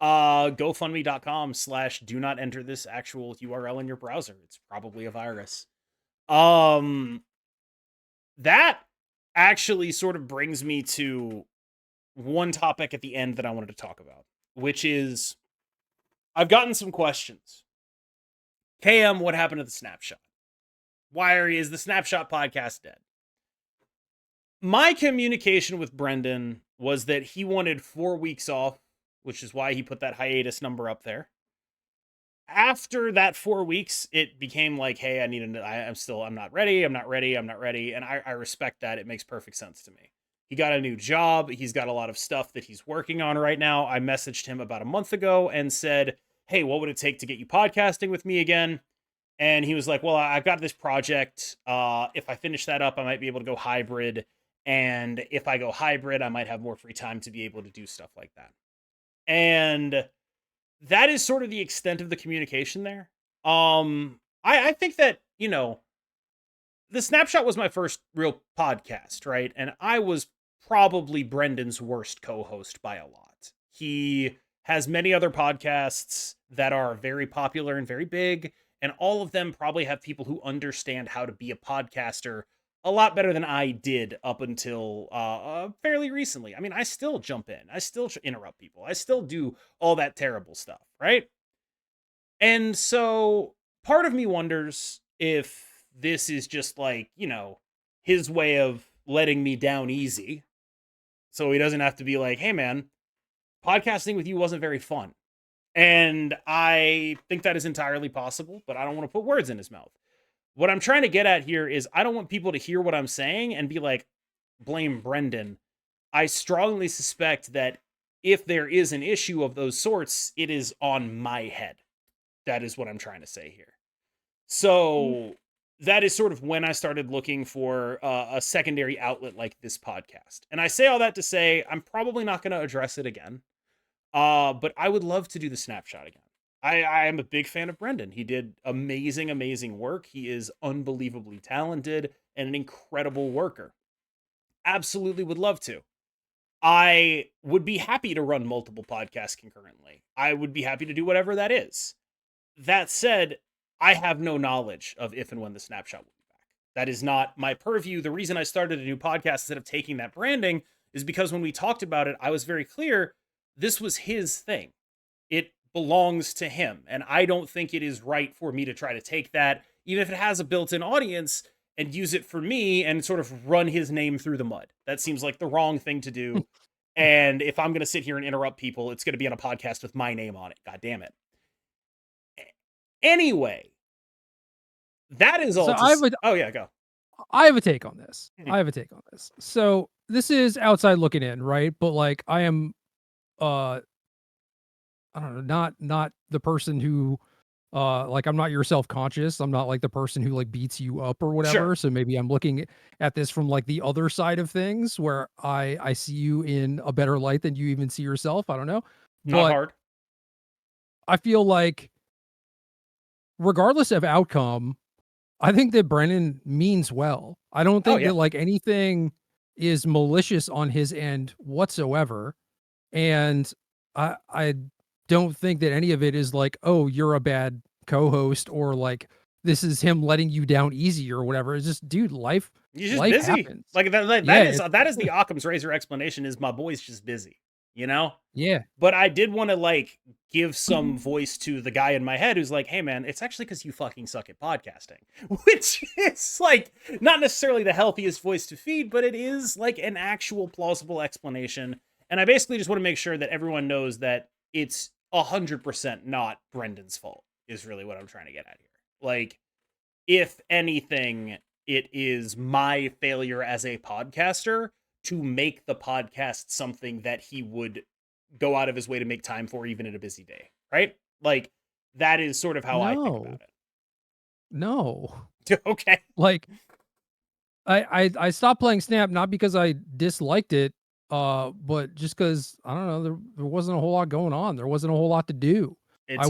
[SPEAKER 1] GoFundMe.com/do not enter this actual URL in your browser. It's probably a virus. that actually sort of brings me to one topic at the end that I wanted to talk about, which is I've gotten some questions. KM, what happened to the Snapshot? Is the Snapshot podcast dead? My communication with Brendan was that he wanted 4 weeks off, which is why he put that hiatus number up there. After that 4 weeks, it became like, hey, I'm not ready. And I respect that. It makes perfect sense to me. He got a new job. He's got a lot of stuff that he's working on right now. I messaged him about a month ago and said, hey, what would it take to get you podcasting with me again? And he was like, well, I've got this project. If I finish that up, I might be able to go hybrid. And if I go hybrid, I might have more free time to be able to do stuff like that. And that is sort of the extent of the communication there. I think that, the Snapshot was my first real podcast, right? And I was probably Brendan's worst co-host by a lot. He has many other podcasts that are very popular and very big, and all of them probably have people who understand how to be a podcaster a lot better than I did up until fairly recently. I mean, I still jump in. I still interrupt people. I still do all that terrible stuff, right? And so part of me wonders if this is just like, his way of letting me down easy. So he doesn't have to be like, hey, man, podcasting with you wasn't very fun. And I think that is entirely possible, but I don't want to put words in his mouth. What I'm trying to get at here is I don't want people to hear what I'm saying and be like, blame Brendan. I strongly suspect that if there is an issue of those sorts, it is on my head. That is what I'm trying to say here. So that is sort of when I started looking for a secondary outlet like this podcast. And I say all that to say I'm probably not going to address it again. But I would love to do the Snapshot again. I am a big fan of Brendan. He did amazing, amazing work. He is unbelievably talented and an incredible worker. Absolutely would love to. I would be happy to run multiple podcasts concurrently. I would be happy to do whatever that is. That said, I have no knowledge of if and when the Snapshot will be back. That is not my purview. The reason I started a new podcast instead of taking that branding is because when we talked about it, I was very clear this was his thing. It belongs to him. And I don't think it is right for me to try to take that, even if it has a built-in audience, and use it for me and sort of run his name through the mud. That seems like the wrong thing to do. And if I'm going to sit here and interrupt people, it's going to be on a podcast with my name on it. God damn it. Anyway, that is all. Oh yeah, go.
[SPEAKER 2] I have a take on this. So this is outside looking in, right? But like I am, I don't know, not the person who, like I'm not your self-conscious. I'm not like the person who like beats you up or whatever.
[SPEAKER 1] Sure.
[SPEAKER 2] So maybe I'm looking at this from like the other side of things where I see you in a better light than you even see yourself. I don't know.
[SPEAKER 1] Not hard.
[SPEAKER 2] I feel like regardless of outcome, I think that Brennan means well. I don't think that like anything is malicious on his end whatsoever. And I don't think that any of it is like, oh, you're a bad co-host or like this is him letting you down easy or whatever. It's just, dude, life busy. Happens.
[SPEAKER 1] Like that is the Occam's razor explanation is my boy's just busy,
[SPEAKER 2] Yeah.
[SPEAKER 1] But I did want to like give some voice to the guy in my head who's like, hey man, it's actually because you fucking suck at podcasting, which is like not necessarily the healthiest voice to feed, but it is like an actual plausible explanation. And I basically just want to make sure that everyone knows that it's 100% not Brendan's fault is really what I'm trying to get at here. Like, if anything, it is my failure as a podcaster to make the podcast something that he would go out of his way to make time for even in a busy day, right? Like, that is sort of how I think about it.
[SPEAKER 2] No.
[SPEAKER 1] Okay.
[SPEAKER 2] Like, I stopped playing Snap not because I disliked it, but just because I don't know, there wasn't a whole lot going on. There wasn't a whole lot to do. I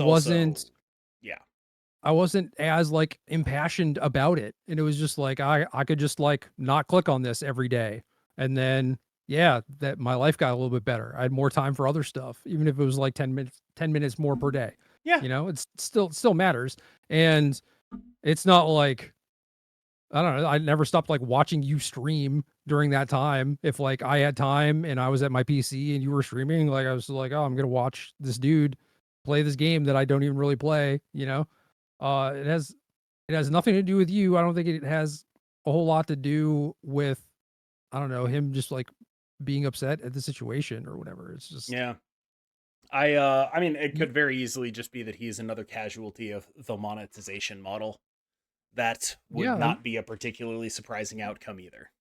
[SPEAKER 2] wasn't as like impassioned about it. And it was just like I could just like not click on this every day. And then that my life got a little bit better. I had more time for other stuff, even if it was like 10 minutes more per day.
[SPEAKER 1] Yeah.
[SPEAKER 2] It's still matters. And it's not like I don't know. I never stopped like watching you stream during that time. If like I had time and I was at my PC and you were streaming, like I was like, oh, I'm gonna watch this dude play this game that I don't even really play. You know, it has nothing to do with you. I don't think it has a whole lot to do with I don't know him just like being upset at the situation or whatever. It's just
[SPEAKER 1] Yeah. I mean, it could very easily just be that he's another casualty of the monetization model. That would
[SPEAKER 2] yeah,
[SPEAKER 1] not be a particularly surprising outcome either.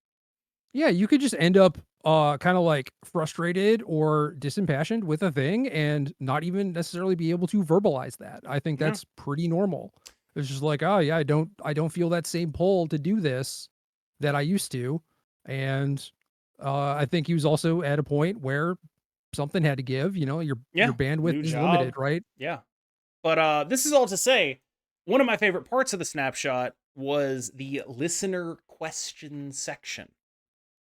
[SPEAKER 2] yeah. You could just end up kind of like frustrated or disimpassioned with a thing and not even necessarily be able to verbalize that. I think
[SPEAKER 1] Yeah.
[SPEAKER 2] that's pretty normal. It's just like, oh yeah, I don't feel that same pull to do this that I used to. And I think he was also at a point where something had to give, you know, your
[SPEAKER 1] Yeah.
[SPEAKER 2] bandwidth
[SPEAKER 1] New
[SPEAKER 2] is limited,
[SPEAKER 1] job.
[SPEAKER 2] right?
[SPEAKER 1] Yeah. But this is all to say, one of my favorite parts of the snapshot was the listener question section.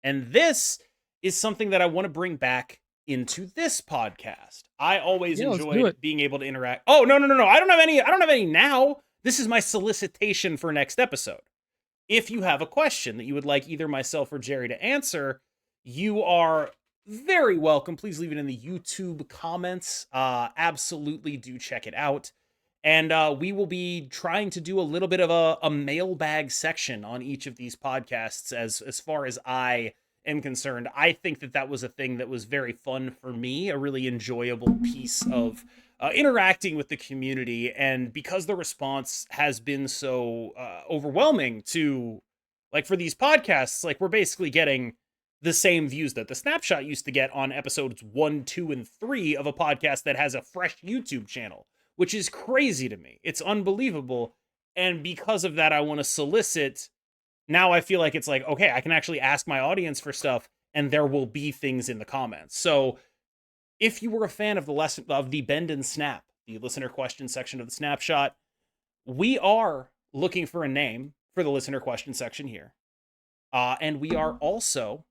[SPEAKER 1] And this is something that I want to bring back into this podcast. I always
[SPEAKER 2] Yeah, let's do
[SPEAKER 1] enjoyed
[SPEAKER 2] it.
[SPEAKER 1] being able to interact. Oh, no, no, no, no. I don't have any now. This is my solicitation for next episode. If you have a question that you would like either myself or Gerry to answer, you are very welcome. Please leave it in the YouTube comments. Absolutely do check it out. And we will be trying to do a little bit of a mailbag section on each of these podcasts as far as I am concerned. I think that was a thing that was very fun for me, a really enjoyable piece of interacting with the community. And because the response has been so overwhelming to, like, for these podcasts, like, we're basically getting the same views that the Snapshot used to get on episodes 1, 2, and 3 of a podcast that has a fresh YouTube channel, which is crazy to me. It's unbelievable. And because of that, I want to solicit. Now I feel like it's like, okay, I can actually ask my audience for stuff and there will be things in the comments. So if you were a fan of the Bend and Snap, the listener question section of the Snapshot, we are looking for a name for the listener question section here. And we are also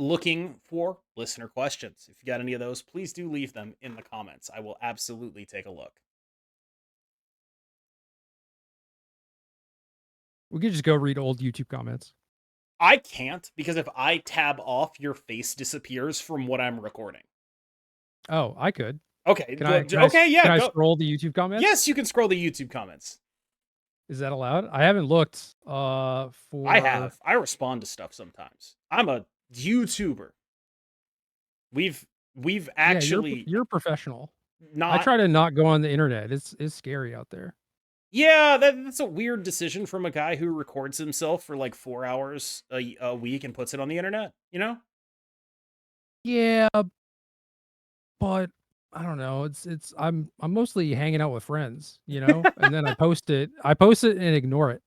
[SPEAKER 1] looking for listener questions. If you got any of those, please do leave them in the comments. I will absolutely take a look.
[SPEAKER 2] We could just go read old YouTube comments.
[SPEAKER 1] I can't, because if I tab off, your face disappears from what I'm recording.
[SPEAKER 2] Oh, I could.
[SPEAKER 1] Okay.
[SPEAKER 2] Can
[SPEAKER 1] Yeah,
[SPEAKER 2] I
[SPEAKER 1] go.
[SPEAKER 2] scroll the YouTube comments?
[SPEAKER 1] Yes, you can scroll the YouTube comments.
[SPEAKER 2] Is that allowed? I haven't looked
[SPEAKER 1] I
[SPEAKER 2] for
[SPEAKER 1] have. I respond to stuff sometimes. I'm a YouTuber. We've
[SPEAKER 2] yeah,
[SPEAKER 1] actually
[SPEAKER 2] you're a professional. I
[SPEAKER 1] not.
[SPEAKER 2] try to not go on the internet. It's scary out there.
[SPEAKER 1] Yeah, that's a weird decision from a guy who records himself for like 4 hours a week and puts it on the internet. You know?
[SPEAKER 2] Yeah, but I don't know. It's I'm mostly hanging out with friends, you know? And then I post it. I post it and ignore it.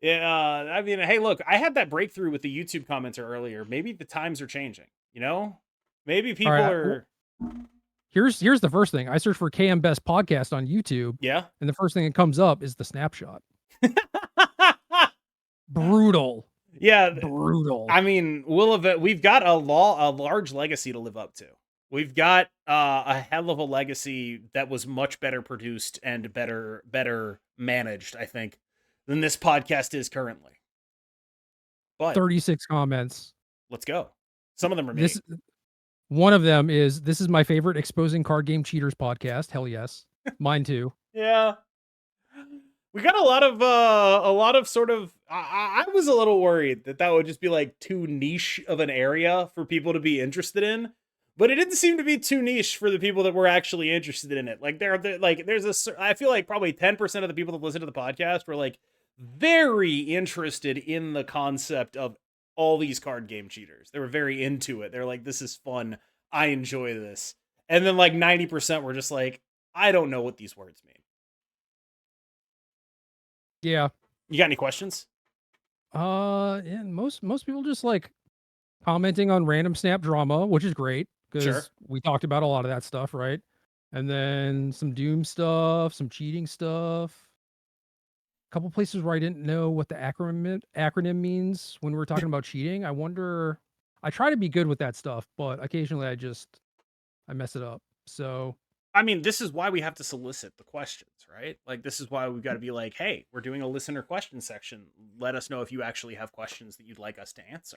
[SPEAKER 1] Yeah. I mean, hey, look, I had that breakthrough with the YouTube commenter earlier. Maybe the times are changing. You know? Maybe
[SPEAKER 2] All
[SPEAKER 1] people
[SPEAKER 2] right.
[SPEAKER 1] are.
[SPEAKER 2] Here's the first thing. I search for KMBest podcast on YouTube,
[SPEAKER 1] Yeah.
[SPEAKER 2] and the first thing that comes up is the Snapshot. Brutal.
[SPEAKER 1] Yeah.
[SPEAKER 2] Brutal.
[SPEAKER 1] I mean, we've got a large legacy to live up to. We've got a hell of a legacy that was much better produced and better managed, I think, than this podcast is currently. But
[SPEAKER 2] 36 comments.
[SPEAKER 1] let's go. Some of them are me.
[SPEAKER 2] This one of them is this is my favorite exposing card game cheaters podcast. Hell yes. Mine too.
[SPEAKER 1] Yeah. We got a lot of sort of. I was a little worried that would just be like too niche of an area for people to be interested in, but it didn't seem to be too niche for the people that were actually interested in it. Like I feel like probably 10% of the people that listen to the podcast were like very interested in the concept of all these card game cheaters. They were very into it. They're like, this is fun. I enjoy this. And then like 90% were just like, I don't know what these words mean.
[SPEAKER 2] Yeah.
[SPEAKER 1] You got any questions?
[SPEAKER 2] Yeah, most people just like commenting on random snap drama, which is great because
[SPEAKER 1] Sure.
[SPEAKER 2] we talked about a lot of that stuff, right? And then some Doom stuff, some cheating stuff. A couple places where I didn't know what the acronym means when we were talking about cheating. I wonder. I try to be good with that stuff, but occasionally I mess it up. So
[SPEAKER 1] I mean, this is why we have to solicit the questions, right? Like, this is why we've got to be like, hey, we're doing a listener question section. Let us know if you actually have questions that you'd like us to answer.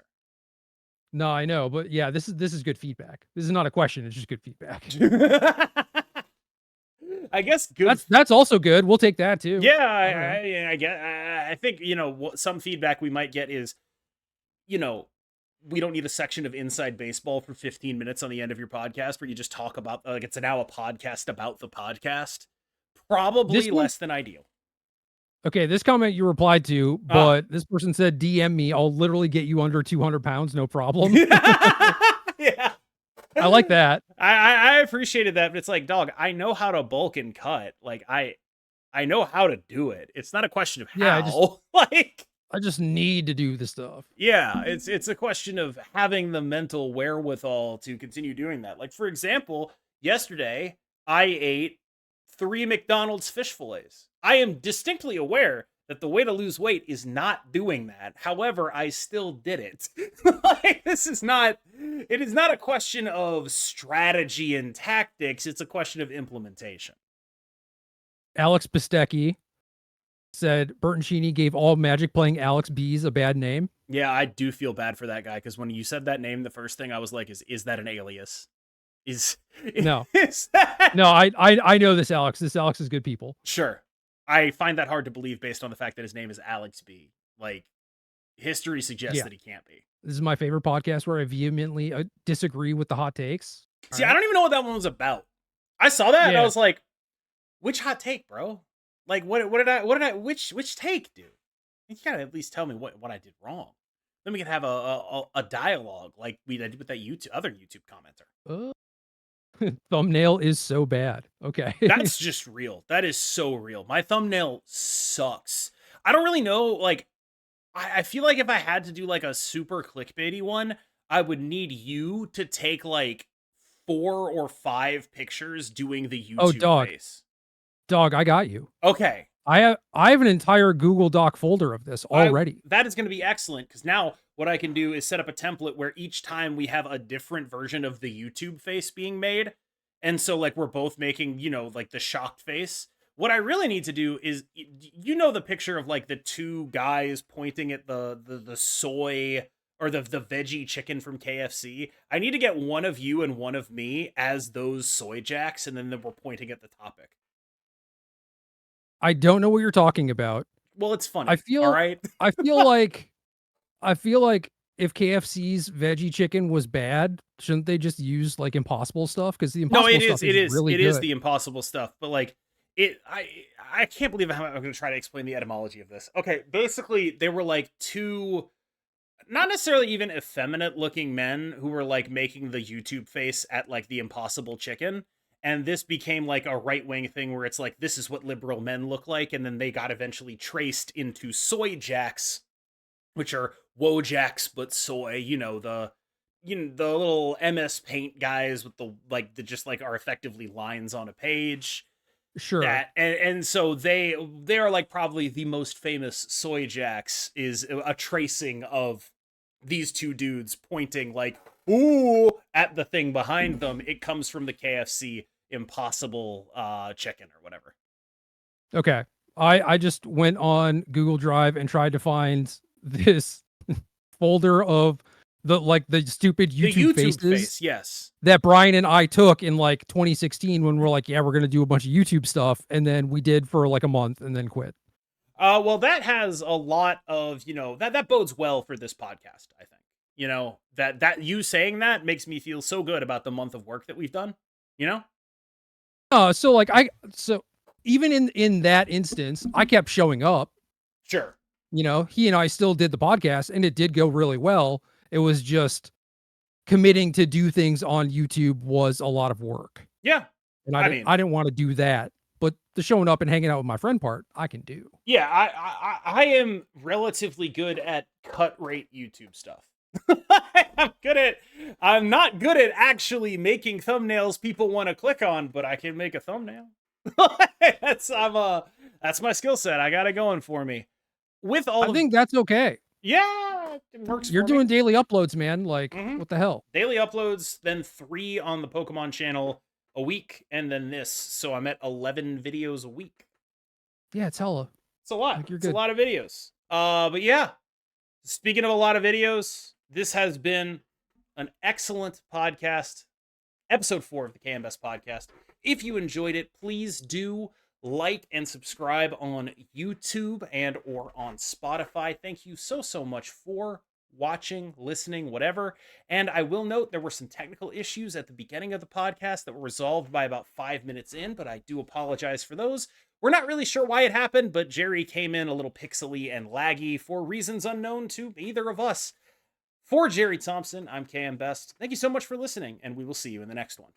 [SPEAKER 2] No, I know, but yeah, this is good feedback. This is not a question, it's just good feedback.
[SPEAKER 1] I guess good.
[SPEAKER 2] That's also good. We'll take that too.
[SPEAKER 1] Yeah, I get. I think some feedback we might get is, we don't need a section of inside baseball for 15 minutes on the end of your podcast where you just talk about like it's now a podcast about the podcast. Probably less than ideal.
[SPEAKER 2] Okay, this comment you replied to, but this person said, DM me. I'll literally get you under 200 pounds, no problem.
[SPEAKER 1] Yeah.
[SPEAKER 2] I like that.
[SPEAKER 1] I appreciated that, but it's like, dog, I know how to bulk and cut. Like, I know how to do it. It's not a question of how.
[SPEAKER 2] Yeah, I just need to do the stuff.
[SPEAKER 1] Yeah, it's a question of having the mental wherewithal to continue doing that. Like, for example, yesterday, I ate 3 McDonald's fish fillets. I am distinctly aware that the way to lose weight is not doing that. However, I still did it. Like, it is not a question of strategy and tactics. It's a question of implementation.
[SPEAKER 2] Alex Bistecki said Bertoncini gave all Magic playing Alex B's a bad name.
[SPEAKER 1] Yeah, I do feel bad for that guy because when you said that name, the first thing I was like, is that an alias?
[SPEAKER 2] No.
[SPEAKER 1] Is that...
[SPEAKER 2] No, I know this Alex. This Alex is good people.
[SPEAKER 1] Sure. I find that hard to believe based on the fact that his name is Alex B. Like, history suggests that he can't be.
[SPEAKER 2] This is my favorite podcast where I vehemently disagree with the hot takes.
[SPEAKER 1] See, I don't even know what that one was about. I saw that and I was like, which hot take, bro? Like, which take, dude? You gotta at least tell me what I did wrong. Then we can have a dialogue like we did with that other YouTube commenter.
[SPEAKER 2] Thumbnail is so bad. Okay.
[SPEAKER 1] That's just real. That is so real. My thumbnail sucks. I don't really know. Like, I feel like if I had to do like a super clickbaity one, I would need you to take like 4 or 5 pictures doing the YouTube face.
[SPEAKER 2] Dog, I got you.
[SPEAKER 1] Okay.
[SPEAKER 2] I have an entire Google Doc folder of this already.
[SPEAKER 1] That is going to be excellent because now what I can do is set up a template where each time we have a different version of the YouTube face being made. And so like we're both making, like the shocked face. What I really need to do is, the picture of like the 2 guys pointing at the soy or the veggie chicken from KFC. I need to get one of you and one of me as those soy jacks. And then we're pointing at the topic.
[SPEAKER 2] I don't know what you're talking about.
[SPEAKER 1] Well, it's funny.
[SPEAKER 2] I feel like if KFC's veggie chicken was bad, shouldn't they just use like Impossible stuff? Because the Impossible stuff is really good.
[SPEAKER 1] It is the Impossible stuff, but like I can't believe how I'm going to try to explain the etymology of this. Okay, basically they were like 2, not necessarily even effeminate looking men who were like making the YouTube face at like the Impossible chicken. And this became like a right-wing thing where it's like, this is what liberal men look like. And then they got eventually traced into soy jacks, which are Wojacks, but soy, the little MS Paint guys with the just like are effectively lines on a page.
[SPEAKER 2] Sure.
[SPEAKER 1] And so they are like probably the most famous soy jacks is a tracing of these 2 dudes pointing like, ooh, at the thing behind them. It comes from the KFC Impossible chicken or whatever.
[SPEAKER 2] Okay. I just went on Google Drive and tried to find this folder of the stupid YouTube faces.
[SPEAKER 1] Yes.
[SPEAKER 2] That Brian and I took in like 2016 when we're like, yeah, we're going to do a bunch of YouTube stuff. And then we did for like a month and then quit.
[SPEAKER 1] Well, that has a lot of, that bodes well for this podcast, I think. That you saying that makes me feel so good about the month of work that we've done,
[SPEAKER 2] So even in that instance, I kept showing up.
[SPEAKER 1] Sure.
[SPEAKER 2] He and I still did the podcast and it did go really well. It was just committing to do things on YouTube was a lot of work.
[SPEAKER 1] Yeah.
[SPEAKER 2] And I didn't want to do that. But the showing up and hanging out with my friend part, I can do.
[SPEAKER 1] Yeah, I am relatively good at cut rate YouTube stuff. I'm not good at actually making thumbnails people want to click on, but I can make a thumbnail. That's my skill set. I got it going for me. I
[SPEAKER 2] think that's okay.
[SPEAKER 1] Yeah, it works.
[SPEAKER 2] You're doing daily uploads, man. Like, what the hell?
[SPEAKER 1] Daily uploads, then 3 on the Pokemon channel, a week and then this. So I'm at 11 videos a week.
[SPEAKER 2] Yeah, it's hella.
[SPEAKER 1] It's a lot.
[SPEAKER 2] Like, you're
[SPEAKER 1] It's a
[SPEAKER 2] good.
[SPEAKER 1] lot of videos. But yeah, speaking of a lot of videos, this has been an excellent podcast. Episode 4 of the KMBest podcast. If you enjoyed it, please do like and subscribe on YouTube and or on Spotify. Thank you so much for watching, listening, whatever. And I will note there were some technical issues at the beginning of the podcast that were resolved by about 5 minutes in, but I do apologize for those. We're not really sure why it happened, but Gerry came in a little pixely and laggy for reasons unknown to either of us. For Gerry Thompson, I'm KMBest. Thank you so much for listening, and we will see you in the next one.